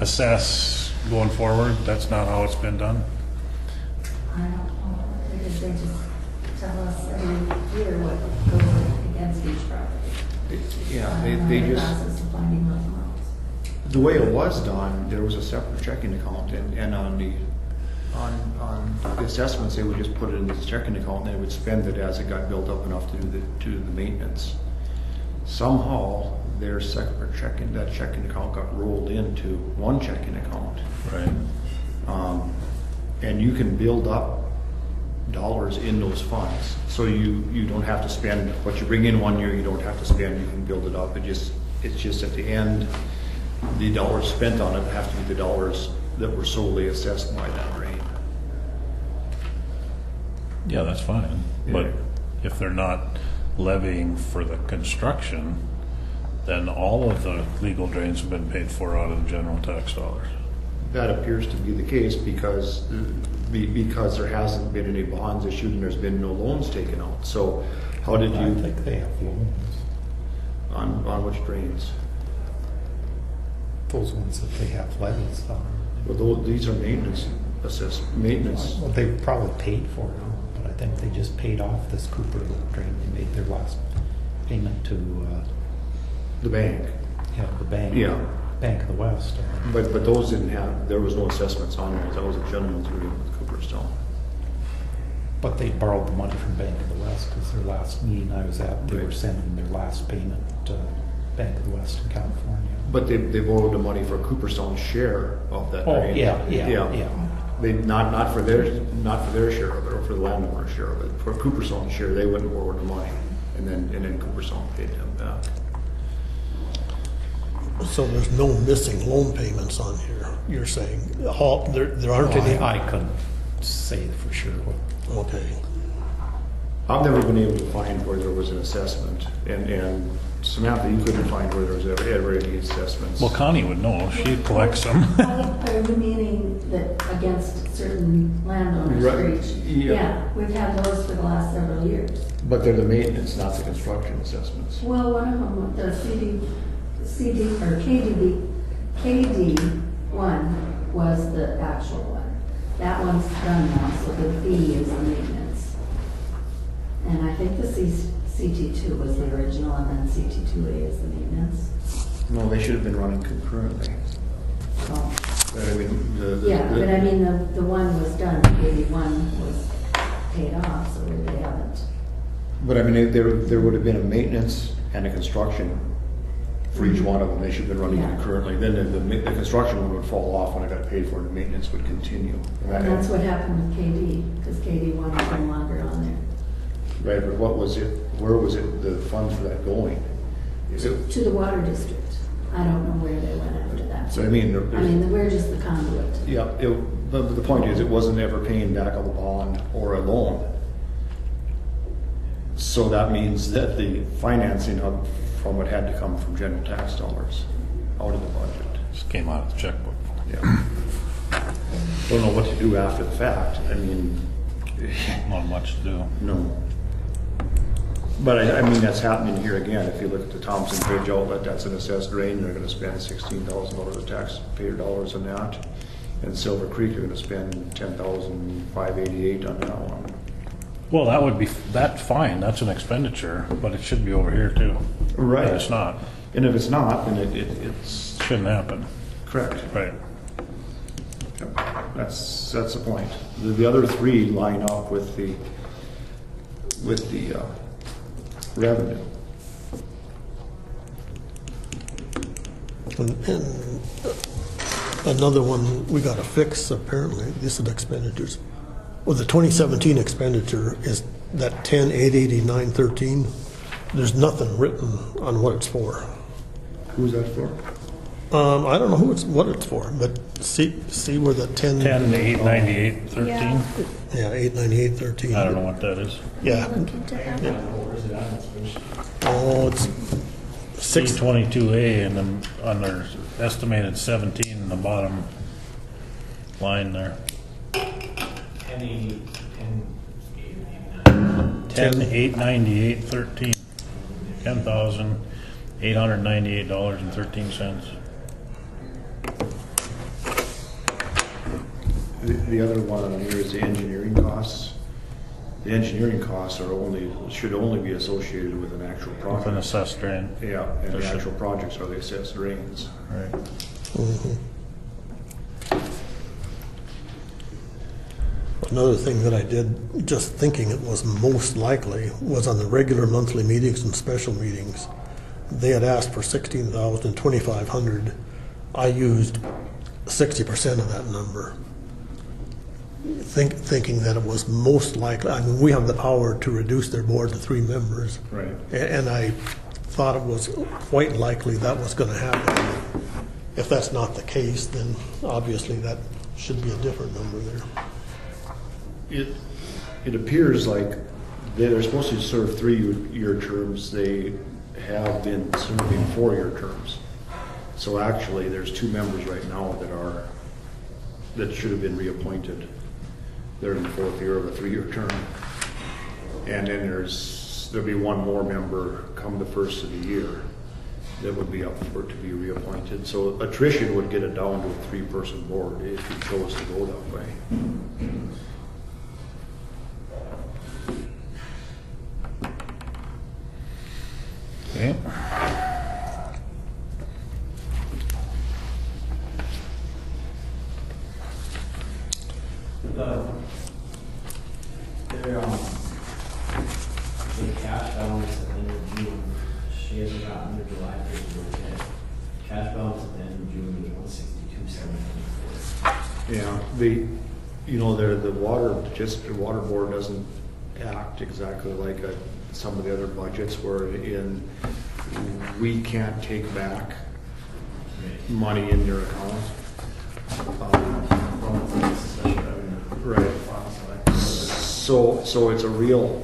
assess going forward. That's not how it's been done. I don't know, because they just tell us every year what goes against each property. Yeah, I don't they know the just, process of finding those amounts. the way it was done, there was a separate checking account, and on the assessments, they would just put it in this checking account, and they would spend it as it got built up enough to do the maintenance. Somehow, their separate checking account got rolled into one checking account. Right. And you can build up dollars in those funds, so you don't have to spend what you bring in one year. You don't have to spend. You can build it up. It's just at the end, the dollars spent on it have to be the dollars that were solely assessed by that rate. Yeah, that's fine. But if they're not levying for the construction, then all of the legal drains have been paid for out of the general tax dollars. That appears to be the case because there hasn't been any bonds issued and there's been no loans taken out. So how did you? I think they have loans. On which drains? Those ones that they have levies on. Well, these are maintenance. Well, they probably paid for them, but I think they just paid off this Cooper drain. They made their last payment to The bank. the bank. Yeah. Bank of the West. But those didn't have, there was no assessments on those. That was a gentleman's agreement with Cooperstown. But they borrowed the money from Bank of the West because their last meeting I was at, they were sending their last payment to Bank of the West in California. But they borrowed the money for Cooperstown's share of that. Oh, drain. yeah. They not for their share of it or for the landowner's share of it. For Cooperstown's share, they wouldn't borrow the money, and then Cooperstown paid them back. So there's no missing loan payments on here, you're saying? There aren't any? I couldn't say for sure what. Okay. I've never been able to find where there was an assessment, and Samantha, you couldn't find where there was ever any assessments. Well, Connie would know. She collects them. Are you meaning that against certain landowners for Right, each? yeah. Yeah, we've had those for the last several years. But they're the maintenance, not the construction assessments. Well, one of them, the KD1 was the actual one. That one's done now, so the B is the maintenance. And I think the CT2 was the original, and then CT2A is the maintenance. No, they should have been running concurrently. Oh. I mean, But I mean, the one was done, KD1 was paid off, so they haven't. But I mean, there would have been a maintenance and a construction for each one of them. They should have been running Yeah. concurrently. Then the construction one would fall off when it got paid for, and the maintenance would continue. And that's what happened with KD, because KD1 is no longer on there. Right, but what was it, where was it, the funds for that going? Is it, To the water district. I don't know where they went after that. so I mean, We're just the conduit. yeah, but the point is, it wasn't ever paying back on the bond or a loan. So that means that the financing from it had to come from general tax dollars out of the budget. Just came out of the checkbook. Yeah. Don't know what to do after the fact. I mean, Not much to do. no. But I mean, that's happening here again. If you look at the Thompson Bridge outlet, that's an assessed drain. They're gonna spend $16,000 of taxpayer dollars on that. And Silver Creek, they're gonna spend $10,588 on that one. Well, that would be, that's fine. That's an expenditure, but it should be over here too. Right. But it's not. And if it's not, then it's Shouldn't happen. correct. Right. That's the point. The other three line up with the revenue. And another one we got to fix, apparently, this is expenditures. Well, the 2017 expenditure is that 10,889.13. There's nothing written on what it's for. Who's that for? I don't know what it's for, but see where the 10. 10,898.13. Yeah, 898.13. I don't know what that is. Yeah. Look into that. Oh, it's six. C22A and then under estimated 17 in the bottom line there. 10,898.13. $10,898.13. The other one on here is the engineering costs. The engineering costs should only be associated with an actual With project. an assessed drain. Yeah, and There the should- actual projects are the assessed drains. Right. Another thing that I did, just thinking it was most likely, was on the regular monthly meetings and special meetings. They had asked for 16,000, 2,500. I used 60% of that number. Thinking that it was most likely, I mean, we have the power to reduce their board to 3 members. Right. And I thought it was quite likely that was going to happen. If that's not the case, then obviously that should be a different number there. It appears like they're supposed to serve 3-year terms. They have been serving 4-year terms. So actually, there's 2 members right now that should have been reappointed. They're in the 4th year of a 3-year term. And then there'll be 1 more member come the first of the year that would be up for to be reappointed. So attrition would get it down to a 3-person board if you chose to go that way. Okay. The cash balance at the end of June, she hasn't gotten their July paperwork yet. Cash balance at the end of June was 162,724. Yeah, the water board doesn't act exactly like some of the other budgets where we can't take back money in their account. Right. So it's a real,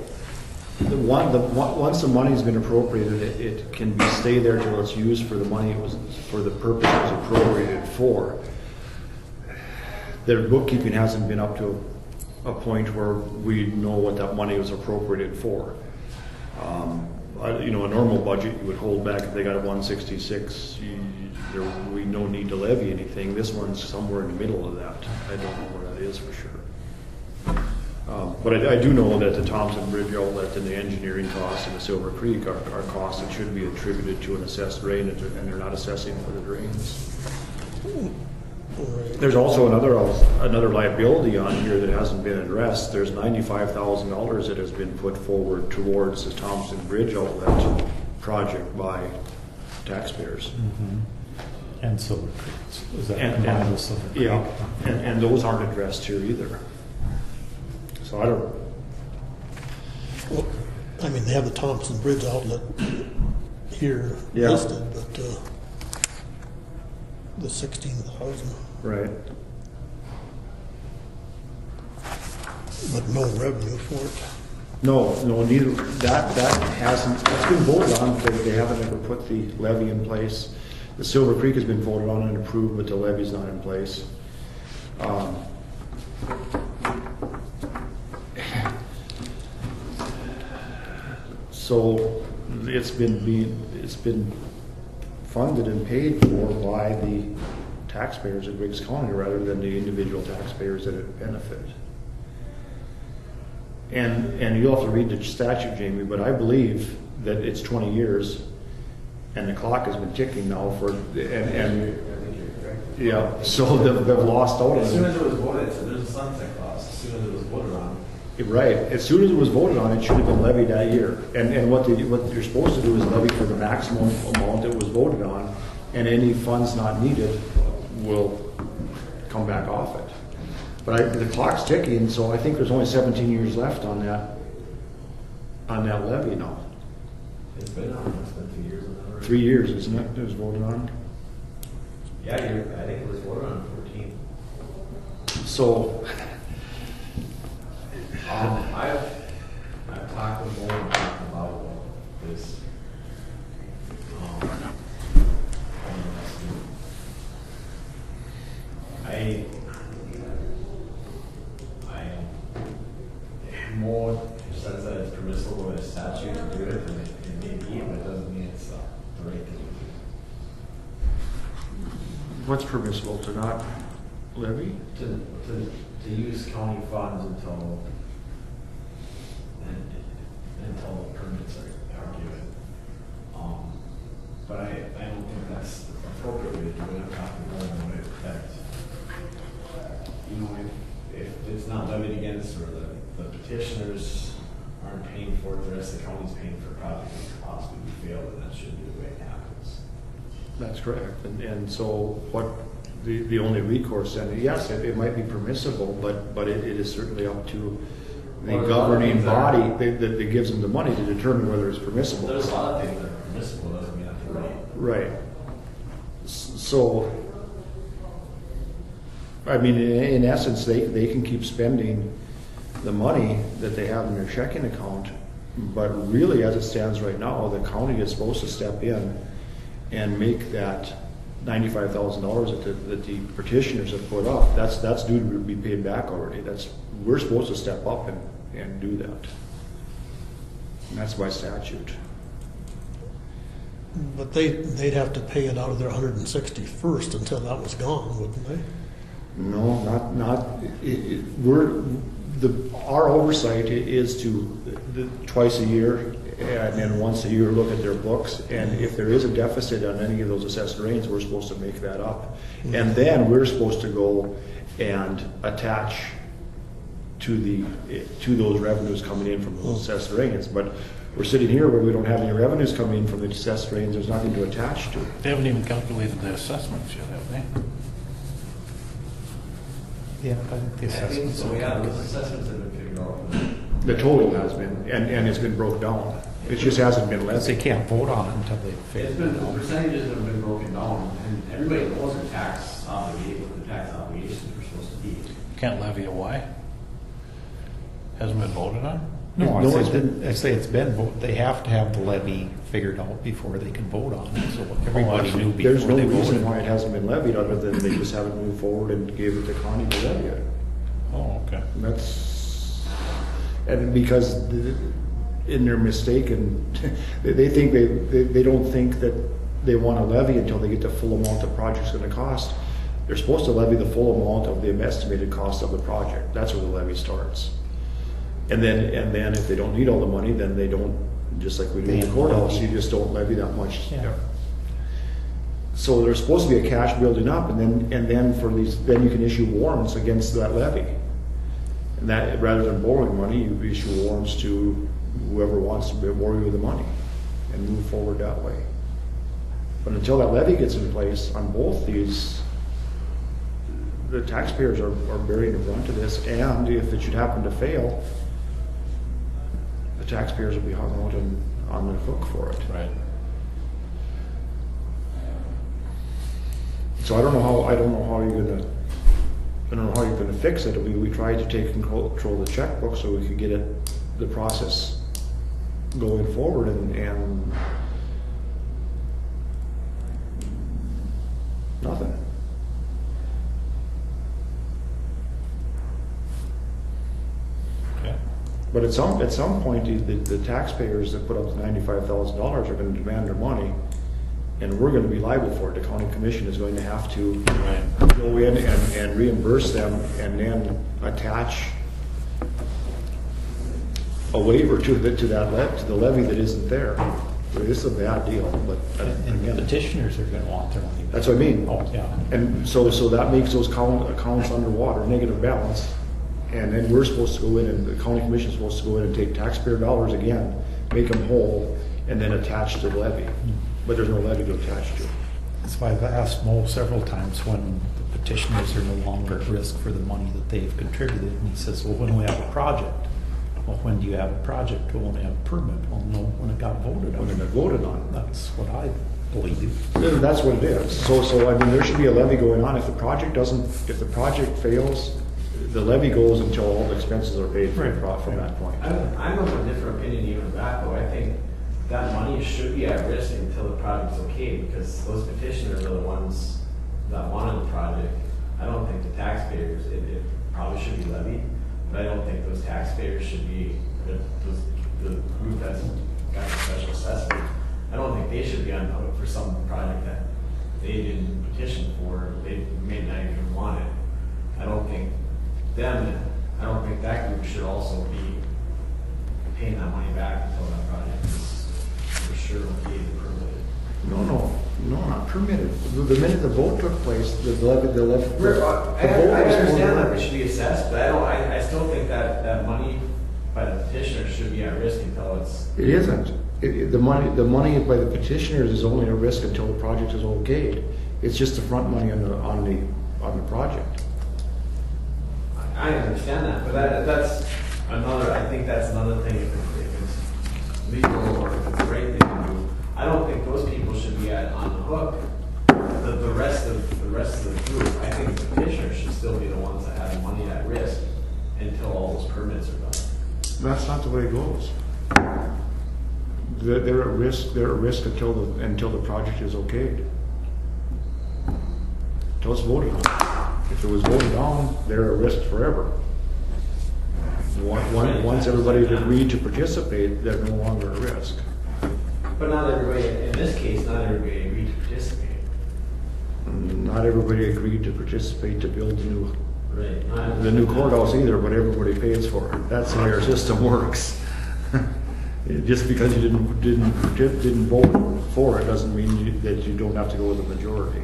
once the money's been appropriated, it can stay there till it's used for the money it was, for the purpose it was appropriated for. Their bookkeeping hasn't been up to a point where we know what that money was appropriated for. A normal budget, you would hold back if they got a 166, we no need to levy anything. This one's somewhere in the middle of that. I don't know where that is for sure. But I do know that the Thompson Bridge outlet and the engineering costs and the Silver Creek are costs that should be attributed to an assessed drain, and they're not assessing for the drains. There's also another liability on here that hasn't been addressed. There's $95,000 that has been put forward towards the Thompson Bridge outlet project by taxpayers. Mm-hmm. And Silver Creek. Is that And Silver Creek? yeah, and those aren't addressed here either. So I don't. Well, I mean, they have the Thompson Bridge outlet here Yeah. listed, but the 16,000, Right. but no revenue for it. No, neither, that hasn't, it's been voted on, but they haven't ever put the levy in place. The Silver Creek has been voted on and approved, but the levy's not in place. So it's been funded and paid for by the taxpayers of Griggs County rather than the individual taxpayers that it benefited. And you'll have to read the statute, Jamie, but I believe that it's 20 years and the clock has been ticking now for, and yeah, so they've lost out. As soon as it was voted, so there's a sunset clause. soon as it was voted on. Right, as soon as it was voted on, it should have been levied that year. And what you're supposed to do is levy for the maximum amount that was voted on, and any funds not needed will come back off it. But the clock's ticking, so I think there's only 17 years left on that levy now. It's been 2 years. 3 years, isn't it? It was voted on. Yeah, I think it was voted on 14. So, I've talked with Lauren about this. I am more sense that it's permissible by statute to do it, and it may be, but it doesn't mean it's the right thing to do. what's permissible to not levy? To use county funds until the permits are given. But I don't think that's the appropriate way to do it. I'm talking more about it that, you know, if it's not levied against, or the petitioners aren't paying for it, the rest of the county's paying for a project that could possibly be failed, and that shouldn't be the way it happens. That's correct. And so what the only recourse, and yes, it might be permissible, but it is certainly up to the governing body that gives them the money to determine whether it's permissible. There's a lot of things that are permissible, doesn't mean that's right. Right. So, I mean, in essence, they can keep spending the money that they have in their checking account, but really, as it stands right now, the county is supposed to step in and make that $95,000 that the petitioners have put up. That's due to be paid back already. We're supposed to step up and do that. And that's by statute. But they'd have to pay it out of their 161st until that was gone, wouldn't they? No, not. Our oversight is to twice a year and then once a year look at their books, and if there is a deficit on any of those assessed drains, we're supposed to make that up. And then we're supposed to go and attach to those revenues coming in from those assessed drains. But we're sitting here where we don't have any revenues coming in from the assessed drains, there's nothing to attach to. They haven't even calculated the assessments yet, have they? Yeah, I think the assessments. So yeah, those assessments have been figured out. The total has been, and it's been broke down. It just hasn't been Because levied. they can't vote on it until they It's figure been, it the out. percentages have been broken down, and everybody knows what the tax obligations are supposed to be. Can't levy a Y? Hasn't been voted on? No, No, I say it's been, they have to have the levy figured out before they can vote on it, so everybody knew before There's no they reason voted. why it hasn't been levied, other than they just haven't moved forward and gave it to Connie to levy it. Oh, okay. And because in their mistaken, they think they don't think that they want to levy until they get the full amount the project's going to cost. They're supposed to levy the full amount of the estimated cost of the project. That's where the levy starts. And then if they don't need all the money, then they don't, just like we do in the courthouse, you just don't levy that much. Yeah. So there's supposed to be a cash building up, and then for these, then you can issue warrants against that levy. And that, rather than borrowing money, you issue warrants to whoever wants to borrow you the money and move forward that way. But until that levy gets in place on both these, the taxpayers are bearing the brunt of this, and if it should happen to fail, the taxpayers will be hung out on the hook for it. Right. So I don't know how you're gonna fix it. We tried to take control of the checkbook so we could get the process going forward, and nothing. Okay. But at some point, the taxpayers that put up the $95,000 are gonna demand their money, and we're gonna be liable for it. The county commission is going to have to go in and reimburse them, and then attach a waiver to the levy that isn't there. This is a bad deal, but And again, petitioners are gonna want their money back. that's what I mean. Oh, yeah. And so that makes those accounts underwater, negative balance, And then we're supposed to go in, and the county commission's supposed to go in and take taxpayer dollars again, make them whole, and then attach to the levy. But there's no levy to attach to. That's why I've asked Mo several times when the petitioners are no longer at risk for the money that they've contributed. And he says, well, when we have a project. Well, when do you have a project? Well, when we have a permit. Well, no, when it got voted on. When it got voted on. That's what I believe. That's what it is. So I mean, there should be a levy going on. If the project fails, the levy goes until all the expenses are paid for from that point. I'm of a different opinion even that though. I think that money should be at risk until the project's okay, because those petitioners are the ones that wanted the project. I don't think the taxpayers, it probably should be levied, but I don't think those taxpayers should be, the group that's got the special assessment, I don't think they should be on the hook for some project that they didn't petition for, they may not even want it. I don't think that group should also be paying that money back until that project is for sure okay and permitted. No, not permitted. The minute the vote took place, the levy. I understand that it should be assessed, but I still think that money by the petitioner should be at risk until it's. It isn't. The money by the petitioners is only a risk until the project is okayed. It's just the front money on the project. I understand that, but that's another. I think that's another thing. If it's legal or if it's the right thing to do, I don't think those people should be on the hook. The rest of the group, I think the petitioners should still be the ones that have the money at risk until all those permits are done. That's not the way it goes. They're at risk. They're at risk until the project is okayed. Until it's voted on. If it was voted down, they're at risk forever. Once everybody's agreed to participate, they're no longer at risk. But not everybody, in this case, not everybody agreed to participate. Not everybody agreed to participate to build the new Right. courthouse either, but everybody pays for it. That's the way our system works. Just because you didn't vote for it doesn't mean that you don't have to go with the majority.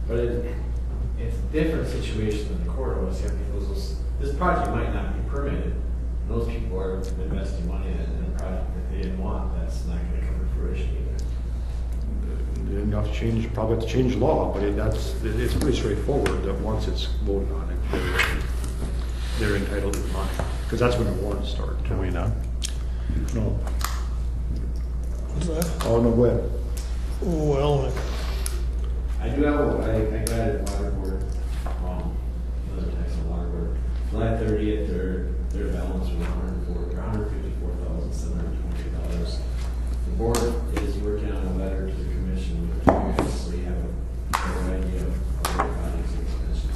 But it's a different situation than the courthouse. This project might not be permitted. And those people are investing money in a project that they didn't want. That's not going to come to fruition either. You have to probably have to change law, but it's pretty straightforward that once it's voted on, they're entitled to the money. Because that's when the warrants start. Can we not? No. What's that? Oh, no, go ahead. Well, I do have I got it at water board, another tax on water board. July 30th, their balance was $154,720. The board is working on a letter to the commission, so you have a better idea of what projects and expenses.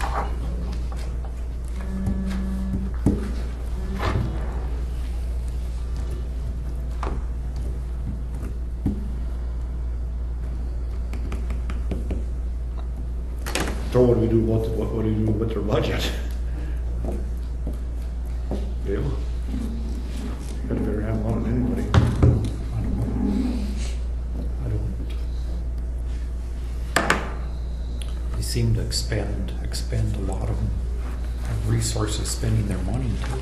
So what do we do with their budget? Dale? You got a better handle on it than anybody. They seem to expend a lot of resources spending their money too.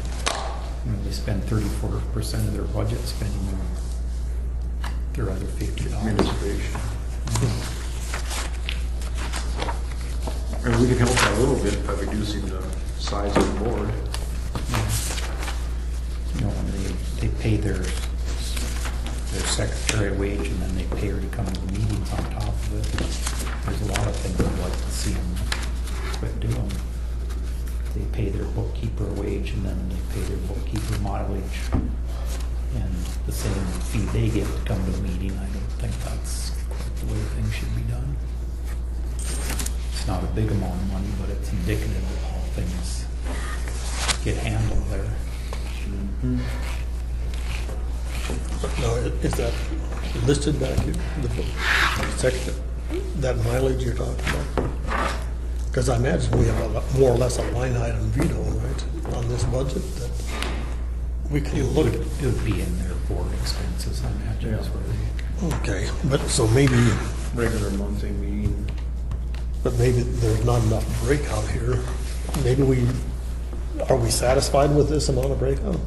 You know, they spend 34% of their budget spending their other $50. Administration. And we can help that a little bit by reducing the size of the board. You know, when they pay their secretary wage and then they pay her to come to the meetings on top of it. There's a lot of things I'd like to see them quit doing. They pay their bookkeeper a wage and then they pay their bookkeeper mileage and the same fee they get to come to the meeting. I don't think that's quite the way things should be done. It's not a big amount of money, but it's indicative of how things get handled there. no, is that listed back in the book section? That mileage you're talking about? Because I imagine we have more or less a line item veto, right, on this budget that we can look at. It would be in their board expenses, I imagine, is where they. Okay, but so maybe Regular monthly meeting. But maybe there's not enough breakout here. Maybe are we satisfied with this amount of breakout?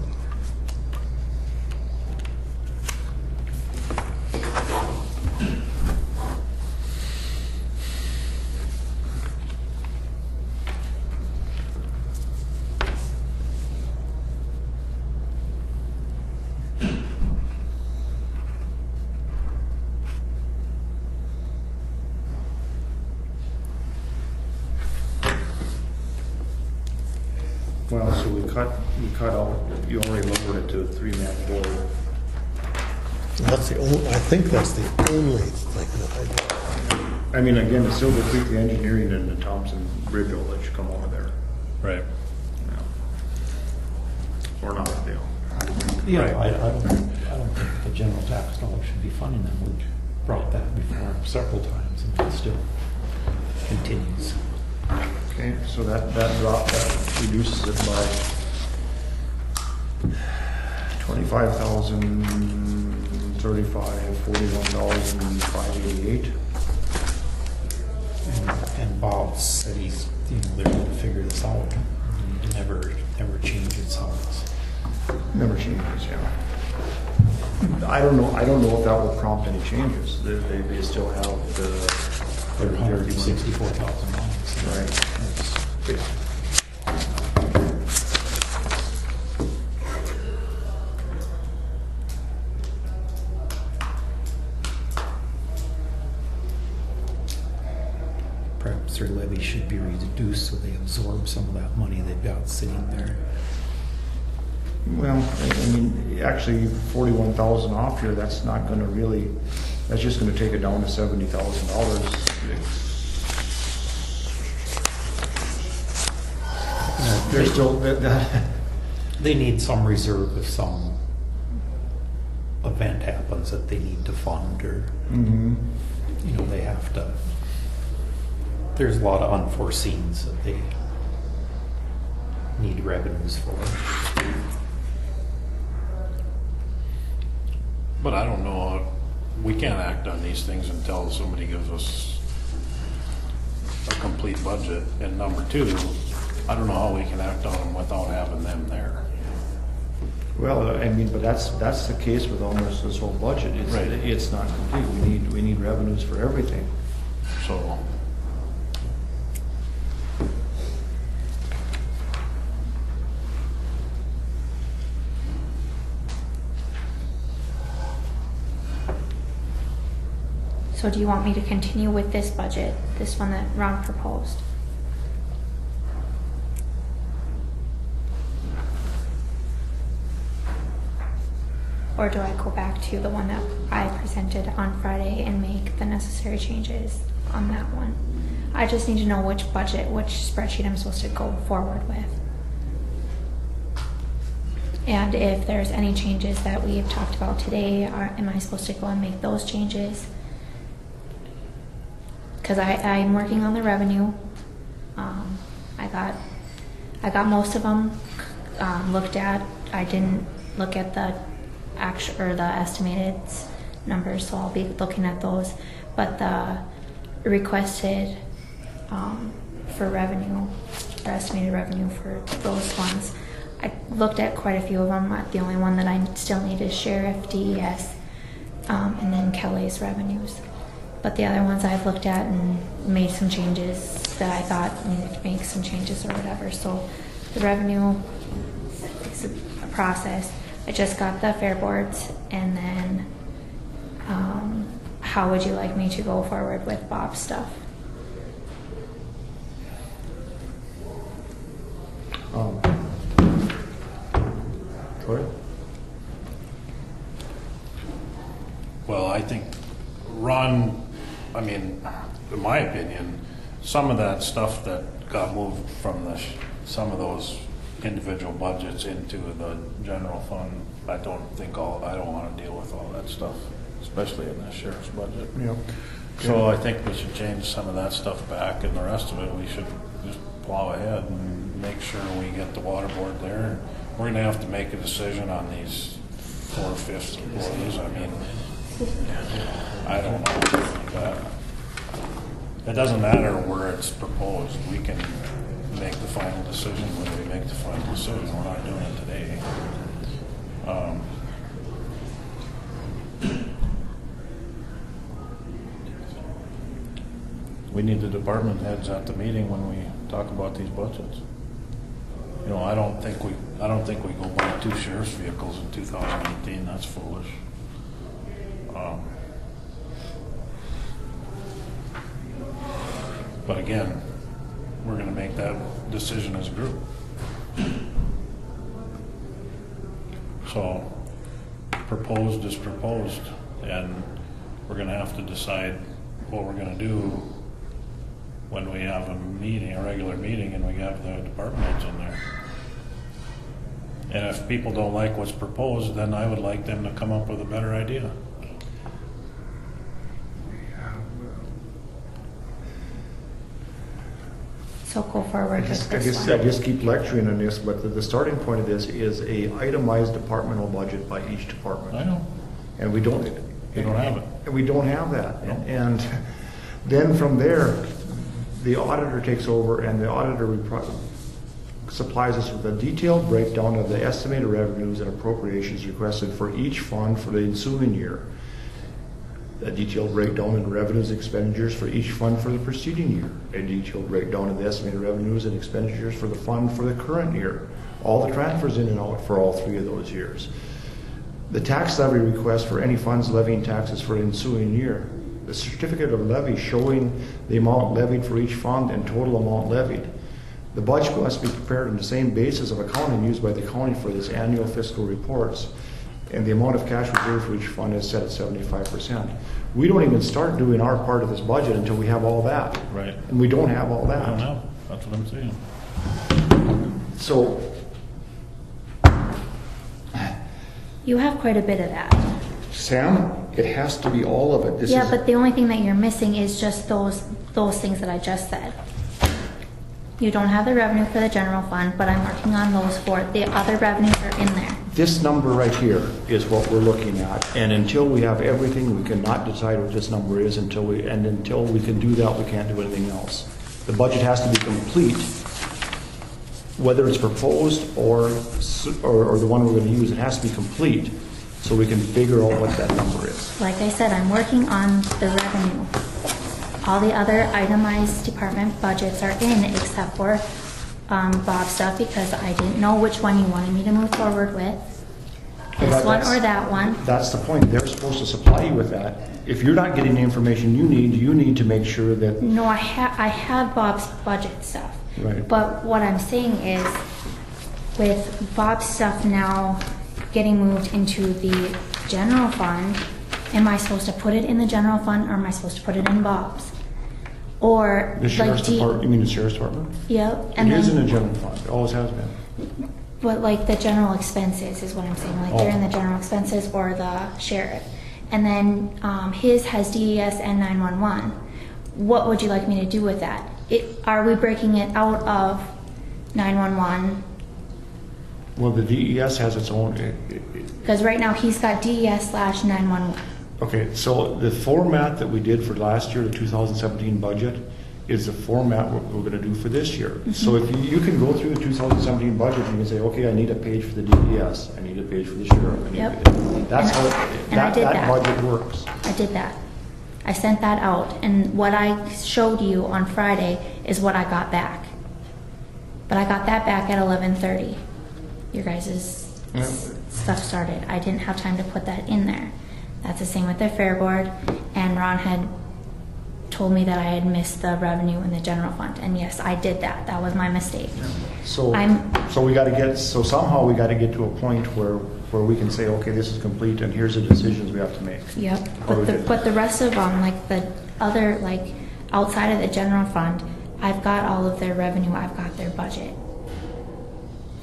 Well, so we cut out, you already lowered it to a 3-man board. That's the only, I think that's the only thing that I I mean, again, the Silver Creek, the engineering, and the Thompson Bridge will let you come over there. Right. Yeah. Or not, Dale. Yeah, I don't think the general tax dollars should be funding them. We've brought that before several times and it still continues. Okay, so that drop, that reduces it by 25,035, $41,588. And Bob said he's, they're going to figure this out. It never changes how it's. Never changes, yeah. I don't know if that will prompt any changes. They still have the. They're $164,000. Right. That's, perhaps their levy should be reduced so they absorb some of that money they've got sitting there. Well, I mean, actually, 41,000 off here, that's not gonna really, that's just gonna take it down to $70,000. They're still, They need some reserve if some event happens that they need to fund or, they have to, there's a lot of unforeseens that they need revenues for. But I don't know, we can't act on these things until somebody gives us a complete budget. And number two, I don't know how we can act on them without having them there. well, I mean, but that's the case with almost this whole budget. It's not complete. We need revenues for everything. So, So do you want me to continue with this budget, this one that Ron proposed? Or do I go back to the one that I presented on Friday and make the necessary changes on that one? I just need to know which budget, which spreadsheet I'm supposed to go forward with. And if there's any changes that we've talked about today, am I supposed to go and make those changes? Because I'm working on the revenue. I got most of them looked at. I didn't look at the actual or the estimated numbers, so I'll be looking at those. But the requested for revenue, or estimated revenue for those ones, I looked at quite a few of them. The only one that I still need is Sheriff, DES, and then Kelly's revenues. But the other ones I've looked at and made some changes that I thought needed to make some changes or whatever. So the revenue is a process. I just got the fair boards, and then how would you like me to go forward with Bob's stuff? Troy? well, I think Ron, I mean, in my opinion, some of that stuff that got moved from some of those individual budgets into the general fund, I don't want to deal with all that stuff, especially in the sheriff's budget. Yep. So I think we should change some of that stuff back, and the rest of it, we should just plow ahead and make sure we get the water board there. We're gonna have to make a decision on these 4/5 employees. I mean, I don't know about that. It doesn't matter where it's proposed, we can make the final decision when we make the final decision, we're not doing it today. We need the department heads at the meeting when we talk about these budgets. You know, I don't think we go buy 2 sheriff's vehicles in 2018, that's foolish. But again, we're gonna make that decision as a group. So, proposed is proposed, and we're gonna have to decide what we're gonna do when we have a meeting, a regular meeting, and we have the department heads in there. And if people don't like what's proposed, then I would like them to come up with a better idea. So go forward with I this guess I one. just keep lecturing on this, but the starting point of this is a itemized departmental budget by each department. I know. And we don't. We don't have it. And we don't have that. No. And then from there, the auditor takes over, and the auditor supplies us with a detailed breakdown of the estimated revenues and appropriations requested for each fund for the ensuing year. A detailed breakdown in revenues and expenditures for each fund for the preceding year. A detailed breakdown of the estimated revenues and expenditures for the fund for the current year. All the transfers in and out for all 3 of those years. The tax levy request for any funds levying taxes for the ensuing year. The certificate of levy showing the amount levied for each fund and total amount levied. The budget must be prepared on the same basis of accounting used by the county for this annual fiscal reports. And the amount of cash reserved for each fund is set at 75%. We don't even start doing our part of this budget until we have all that. Right. And we don't have all that. I don't know, that's what I'm saying. So, You have quite a bit of that. Sam, it has to be all of it. This Yeah, is- but the only thing that you're missing is just those things that I just said. You don't have the revenue for the general fund, but I'm working on those 4. The other revenues are in there. This number right here is what we're looking at, and until we have everything, we cannot decide what this number is until we can do that, we can't do anything else. The budget has to be complete, whether it's proposed or the one we're going to use. It has to be complete so we can figure out what that number is. Like I said, I'm working on the revenue. All the other itemized department budgets are in except for Bob's stuff because I didn't know which one you wanted me to move forward with. This one or that one. That's the point. They're supposed to supply you with that. If you're not getting the information you need to make sure that... No, I have Bob's budget stuff. Right. But what I'm saying is, with Bob's stuff now getting moved into the general fund, am I supposed to put it in the general fund or am I supposed to put it in Bob's? Or The sheriff's department, you mean the sheriff's department? Yeah. It is in the general fund. It always has been. But like the general expenses is what I'm saying. Like they're in the general expenses or the sheriff. And then his has DES and 911. What would you like me to do with that? Are we breaking it out of 911? Well, the DES has its own... Because right now he's got DES/911. Okay, so the format that we did for last year, the 2017 budget, is the format we're going to do for this year. Mm-hmm. So if you can go through the 2017 budget and you can say, okay, I need a page for the DES, I need a page for the sheriff. Yep. That's how that that. budget works. I did that. I sent that out, and what I showed you on Friday is what I got back. But I got that back at 11:30. Your guys' stuff started. I didn't have time to put that in there. That's the same with the fair board, and Ron had told me that I had missed the revenue in the general fund, and yes, I did that. That was my mistake. So somehow we got to get to a point where we can say, okay, this is complete, and here's the decisions we have to make. Yep, but the rest of them, like the other, like outside of the general fund, I've got all of their revenue, I've got their budget.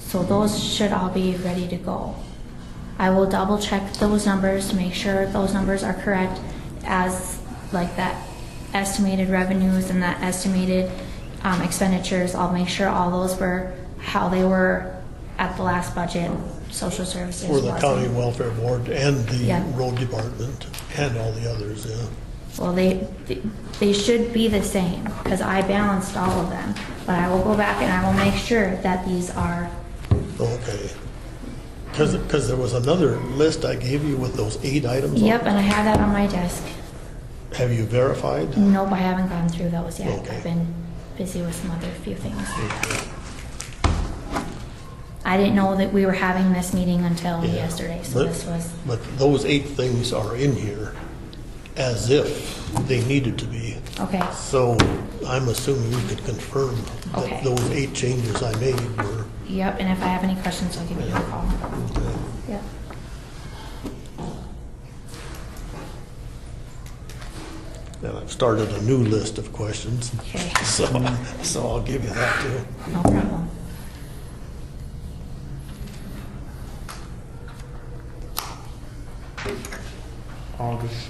So those should all be ready to go. I will double check those numbers to make sure those numbers are correct as like that estimated revenues and that estimated expenditures. I'll make sure all those were how they were at the last budget. Social services For the wasn't. county welfare board and the Yeah. road department and all the others, yeah. Well, they should be the same, because I balanced all of them. But I will go back and I will make sure that these are, Okay. Because there was another list I gave you with those 8 items on yep, it. and I have that on my desk. Have you verified? Nope, I haven't gone through those yet. Okay. I've been busy with some other few things. I didn't know that we were having this meeting until Yeah. yesterday, so this was, But those 8 things are in here as if they needed to be. okay, So I'm assuming you could confirm Okay. that those 8 changes I made were. yep, and if I have any questions, I'll give you a call. Yep. And I've started a new list of questions. Okay. So I'll give you that too. No problem. August.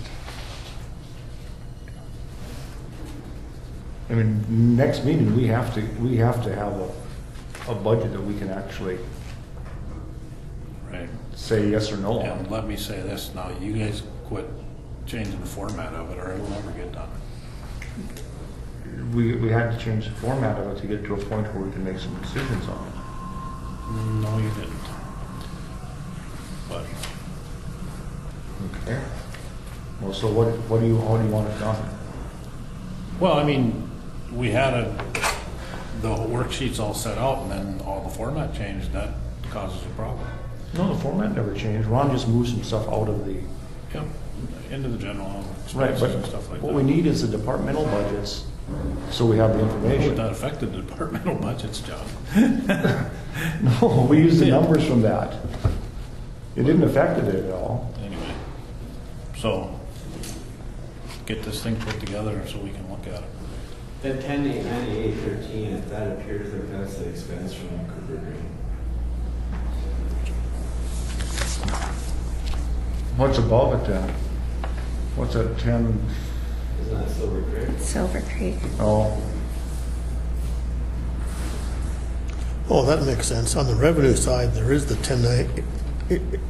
I mean, next meeting, we have to have a budget that we can actually Right. say yes or no on. And let me say this, now you guys quit changing the format of it or it will never get done. We had to change the format of it to get to a point where we can make some decisions on it. No, you didn't. But Okay. Well, so how do you want it done? well, I mean, we had the worksheets all set out and then all the format changed, that causes a problem. No, the format never changed. Ron just moved some stuff out of the, Yep, into the general right, expenses but and stuff like that. what we need is the departmental budgets, so we have the Would information. that affect the departmental budgets, John? No, we used the numbers from that. It didn't affect it at all. Anyway, so get this thing put together so we can look at it. Then 109813, if that appears that that's an expense from Cooper Green. What's above it then? What's that, 10? Isn't that Silver Creek? Silver Creek. Oh, Oh, that makes sense. On the revenue side, there is the 10,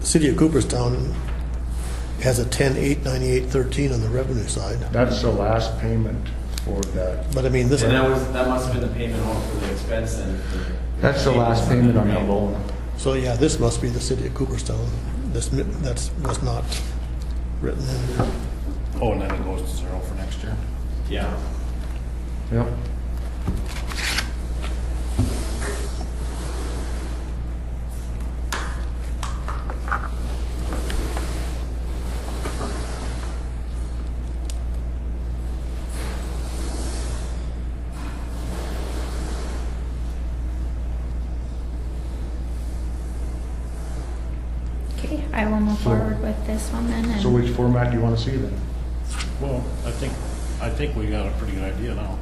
City of Cooperstown has a 10,898.13 on the revenue side. that's the last payment for that. But I mean, this, And that must have been the payment all for the expense then. That's the last payment on that loan. so yeah, this must be the City of Cooperstown. This, was not written in there. Oh, and then it goes to 0 for next year? Yeah. Yep. Okay, I will move forward with this one then. And So which format do you want to see then? Well, I think we got a pretty good idea now.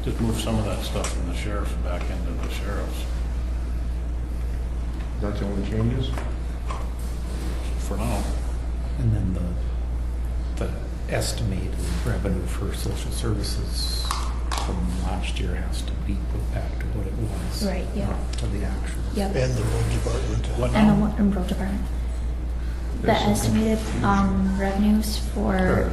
Just move some of that stuff from the sheriff's back into the sheriff's That's the only changes? for now. And then the estimated revenue for social services from last year has to be put back to what it was. Right, yeah. Not to the actual. Yep. And the road department. What And the now? one in road department. The There's something. estimated revenues for,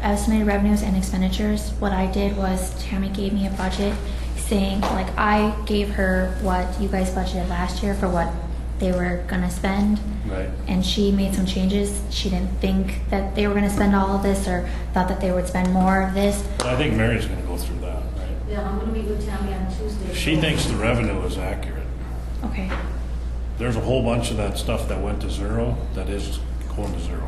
estimated revenues and expenditures, what I did was Tammy gave me a budget saying, like, I gave her what you guys budgeted last year for what they were gonna spend. Right. And she made some changes. She didn't think that they were gonna spend all of this or thought that they would spend more of this. But I think Mary's gonna go through that, right? Yeah, I'm gonna meet with Tammy on Tuesday. She thinks the revenue is accurate. Okay, There's a whole bunch of that stuff that went to 0 that is going to 0.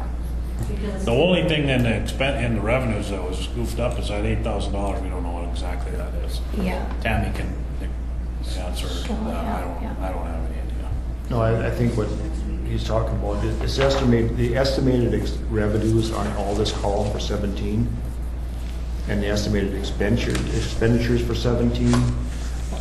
Because The only thing in the revenues that was goofed up is that $8,000. We don't know what exactly that is. yeah. Tammy can answer Sure, that. yeah. I don't have any idea. No, I think what he's talking about is the estimated revenues on all this column for 17 and the estimated expenditures for 17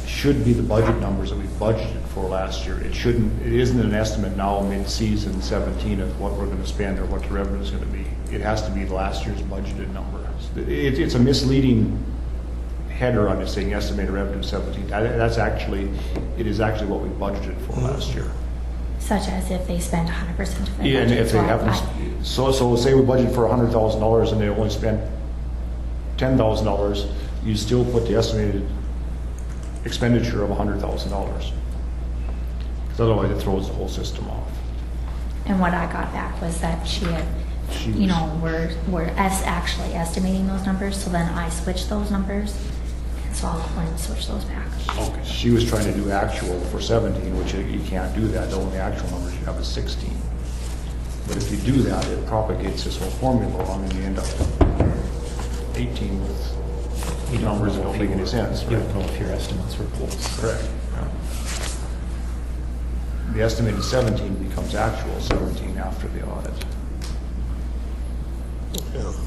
should be the budget numbers that we budgeted for last year. It isn't an estimate now mid-season 17 of what we're going to spend or what the revenue is going to be. It has to be last year's budgeted number. It's a misleading header on this saying estimated revenue 17. It is actually what we budgeted for last year. Such as if they spend 100% of their Yeah, and budget. if they So haven't, so say we budget for $100,000 and they only spent $10,000, you still put the estimated expenditure of $100,000. Because otherwise it throws the whole system off. And what I got back was that she had, you know, we're actually estimating those numbers, so then I switched those numbers. And so I'll go and switch those back. Okay. She was trying to do actual for 17, which you can't do that. The only actual numbers you have is 16. But if you do that, it propagates this whole formula wrong, and you end up 18 with numbers that don't make any sense. You don't know if your estimates were close. Correct. Yeah. The estimated 17 becomes actual 17 after the audit.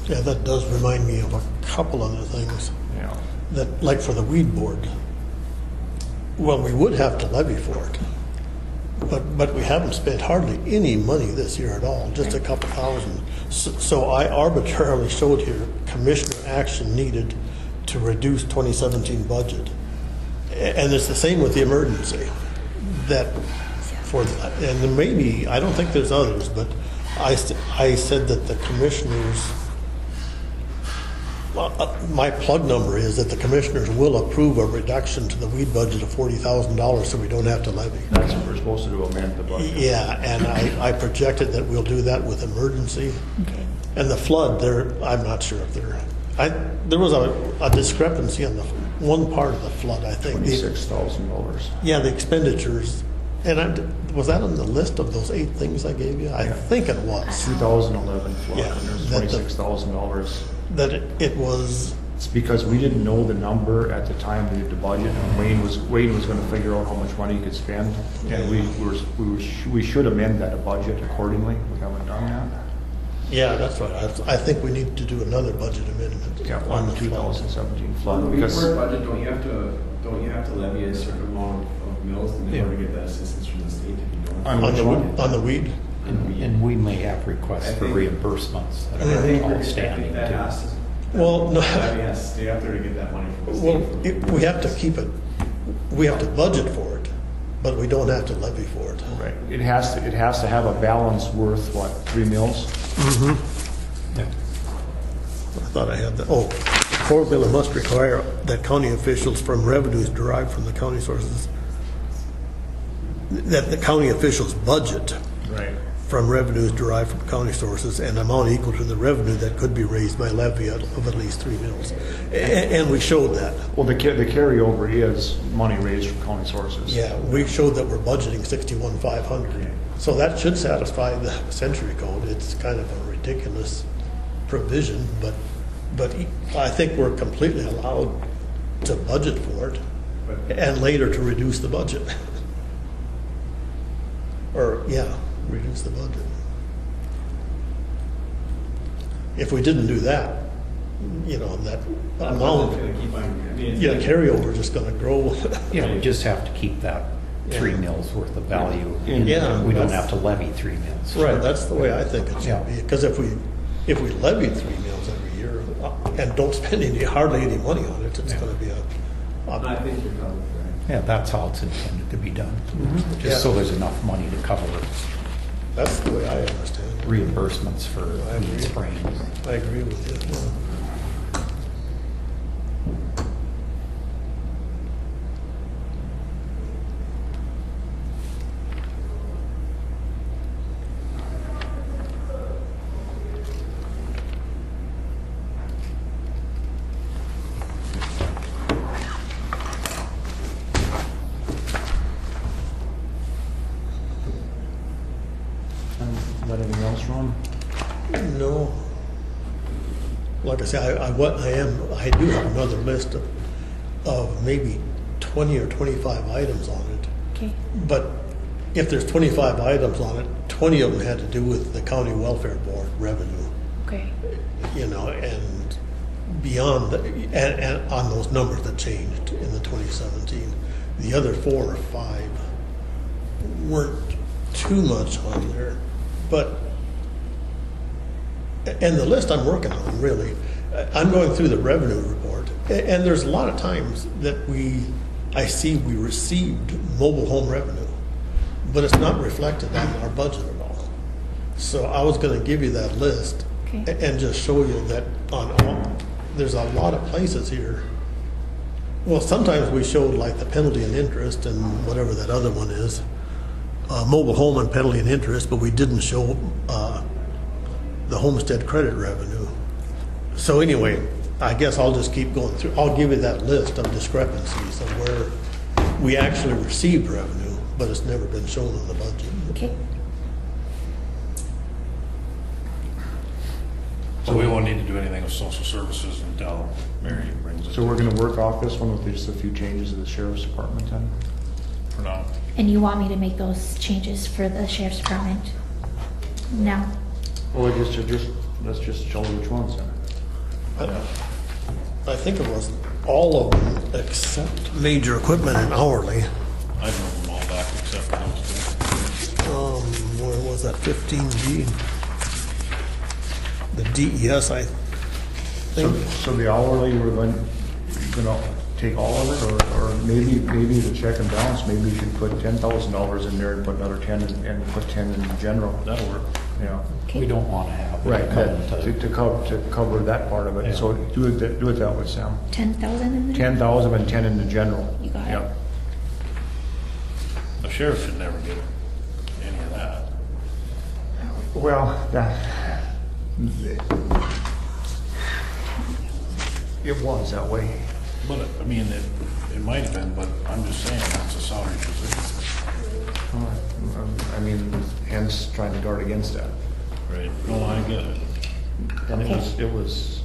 Yeah, that does remind me of a couple other things. Yeah. That, like for the weed board, well, we would have to levy for it. But we haven't spent hardly any money this year at all, just a couple thousand. So I arbitrarily showed here commissioner action needed to reduce 2017 budget. And it's the same with the emergency. That for, and maybe, I don't think there's others, but I said that the commissioners, my plug number is that the commissioners will approve a reduction to the weed budget of $40,000 so we don't have to levy. That's what we're supposed to do, amend the budget. Yeah, and I projected that we'll do that with emergency. Okay. And the flood, I'm not sure if there was a discrepancy on the one part of the flood, I think. $26,000. Yeah, the expenditures. And was that on the list of those 8 things I gave you? I think it was. 2011 flood, Yeah, and there's $26,000. That it was. It's because we didn't know the number at the time we did the budget, and Wayne was going to figure out how much money he could spend, and we should amend that budget accordingly. We haven't done that. Yeah, that's right. I think we need to do another budget amendment. Yeah, on the 2017 flood. When Because for budget, don't you have to levy a certain amount of mills in order to get that assistance from the state if you don't? On the weed? And we may have requests for reimbursements that I think are outstanding that too. has to, Well, no. levy has to stay up there to get that money from the Well, state. we have to keep it. We have to budget for it, but we don't have to levy for it. right, it has to have a balance worth what, 3 mils? Yeah. I thought I had that. Oh, formula must require that county officials from revenues derived from the county sources, that the county officials budget Right. from revenues derived from county sources an amount equal to the revenue that could be raised by levy of at least 3 mils. And we showed that. Well, the carryover is money raised from county sources. Yeah, we showed that we're budgeting 61,500. So that should satisfy the century code. It's kind of a ridiculous provision, but I think we're completely allowed to budget for it and later to reduce the budget. Or, yeah, reduce the budget. If we didn't do that, you know, that amount, carryover is just going to grow. Yeah, we just have to keep that 3 mils worth of value. Yeah. We don't have to levy 3 mils. Right, that's the way I think it should Yeah. be. Because if we levied 3 mils every year and don't spend hardly any money on it, it's going to be I think you're probably right. Yeah, that's how it's intended to be done. Just so there's enough money to cover that's the way I understand it. reimbursements for I agree. weed spraying. I agree with you. Yeah. Is that anything else, Ron? No. Like I say, I do have another list of maybe 20 or 25 items on it. Okay. But if there's 25 items on it, 20 of them had to do with the county welfare board revenue. Okay. You know, and beyond, and on those numbers that changed in the 2017. The other 4 or 5 weren't too much on there, but, and the list I'm working on, really, I'm going through the revenue report, and there's a lot of times that I see we received mobile home revenue, but it's not reflected on our budget at all. So I was going to give you that list Okay. and just show you that on there's a lot of places here. Well, sometimes we showed like the penalty and interest and whatever that other one is, mobile home and penalty and interest, but we didn't show the homestead credit revenue. So anyway, I guess I'll just keep going through. I'll give you that list of discrepancies of where we actually received revenue, but it's never been shown in the budget. Okay. So we won't need to do anything with social services until Mary brings it. So we're gonna work off this one with just a few changes to the sheriff's department then? For now. And you want me to make those changes for the sheriff's department? No. Well, let's just show which ones then. I think it was all of them except major equipment and hourly. I drove them all back except for those Where was that, 15G? The DES, I think. So the hourly, we're gonna take all of it, or maybe the check and balance, maybe we should put $10,000 in there and put another 10 and put 10 in general. That'll work. Yeah. We don't want to have. Right, it come to cover that part of it. Yeah. So do it that way, Sam. 10,000 in there? 10,000 and 10 in the general. You got it. Yep. The sheriff should never get any of that. Well, it was that way. But, I mean, it might have been, but I'm just saying, that's a salary position. I mean, hence trying to guard against that. Right. No, I get it. And Okay. it was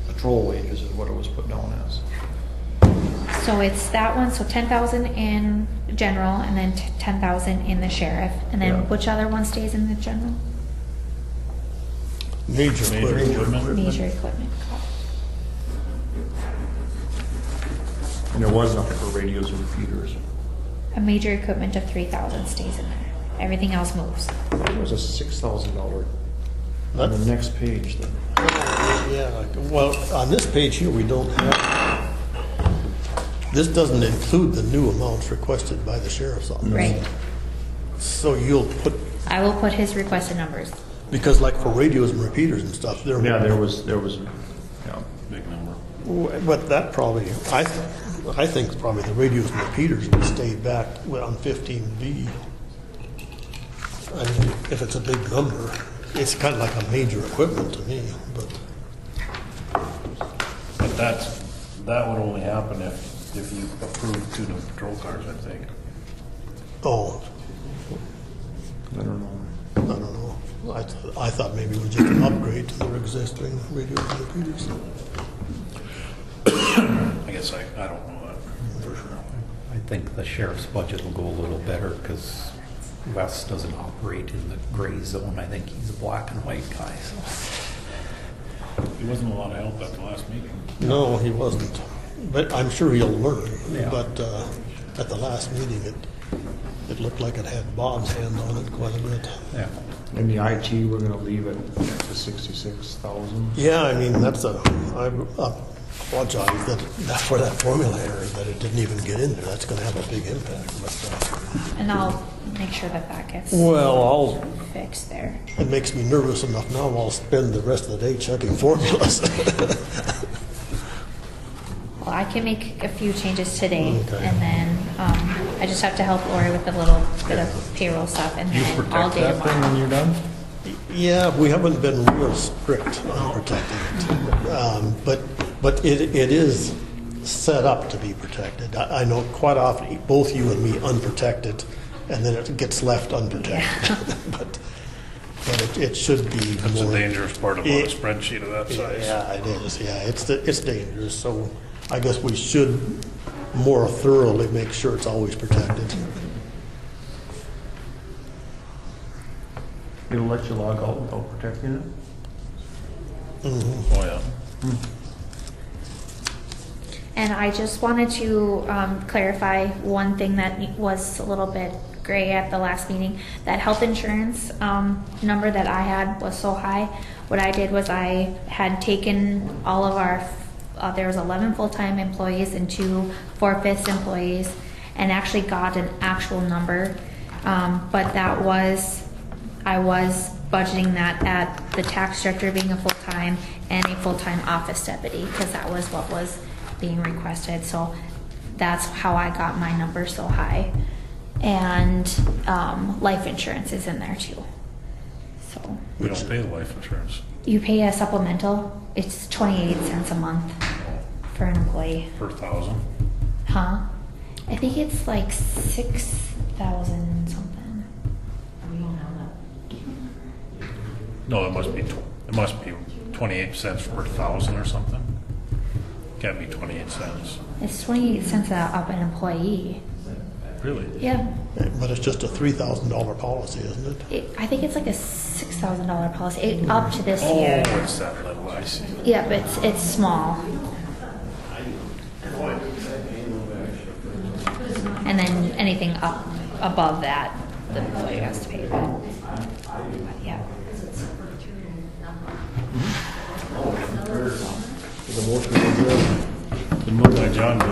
patrol wages is what it was put down as. So it's that one, so 10,000 in general, and then 10,000 in the sheriff, and then Yeah. which other one stays in the general? Major equipment. Major equipment. And there was nothing for radios and repeaters. A major equipment of 3,000 stays in there. Everything else moves. It was a $6,000 on the next page then. Yeah, well, on this page here, we don't have, this doesn't include the new amounts requested by the sheriff's office. Right. So you'll put, I will put his requested numbers. because like for radios and repeaters and stuff, there. Yeah, there was, yeah. Big number. But that probably, I think probably the radios and repeaters would stay back on 15B. I mean, if it's a big number, it's kind of like a major equipment to me, but. But that would only happen if you approve 2 new patrol cars, I think. Oh, I don't know. I don't know. I thought maybe it was just an upgrade to their existing radios and repeaters. I guess I don't know that for sure. I think the sheriff's budget will go a little better because Wes doesn't operate in the gray zone. I think he's a black and white guy. So. He wasn't a lot of help at the last meeting. No, he wasn't. But I'm sure he'll learn. Yeah. But at the last meeting, it looked like it had Bob's hand on it quite a bit. Yeah. And the IT, we're gonna leave it at the 66,000. Yeah, I mean, I apologize that for that formula error, that it didn't even get in there. That's gonna have a big impact. But, And I'll make sure that gets well, fixed there. it makes me nervous enough now. I'll spend the rest of the day checking formulas. Well, I can make a few changes today, Okay. and then I just have to help Lori with a little bit of payroll stuff, and You then all protect day that thing tomorrow. when you're done? Yeah, we haven't been real strict on protecting it. But it is set up to be protected. I know quite often, both you and me unprotected, and then it gets left unprotected. but it should be That's more. a dangerous part about a spreadsheet of that size. Yeah, it is. Yeah, it's dangerous. So I guess we should more thoroughly make sure it's always protected. It'll let you log out without protecting it? Oh, yeah. And I just wanted to clarify one thing that was a little bit gray at the last meeting. That health insurance number that I had was so high. What I did was I had taken all of our, there was 11 full-time employees and 2 4/5 employees, and actually got an actual number. But that was I was budgeting that at the tax director being a full-time and a full-time office deputy, because that was what was being requested, so that's how I got my number so high. And, life insurance is in there too, so. We don't pay the life insurance You pay a supplemental, it's 28 cents a month for an employee. per thousand. Huh? I think it's like 6,000 something. We don't have that. No, it must be 28 cents per thousand or something. Can't be 28 cents. It's 28 cents up an employee. Really? Yeah. But it's just a $3,000 policy, isn't it? I think it's like a $6,000 policy, up to this year. Oh, it's that little, I see. Yeah, but it's small. And then anything up above that, the employee has to pay that. But yeah. Been moved by John to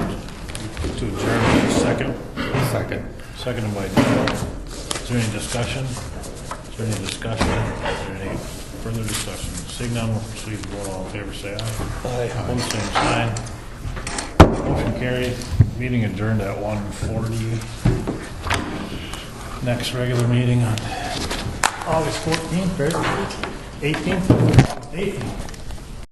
adjourn. Second? Second. Seconded by John. Is there any discussion? Is there any discussion? Is there any further discussion? Seeing none, we'll proceed to vote. All in favor, say aye. Aye. Opposed, same sign. Motion carried. Meeting adjourned at 1:40. Next regular meeting on August 14th, right? 18th? 18th.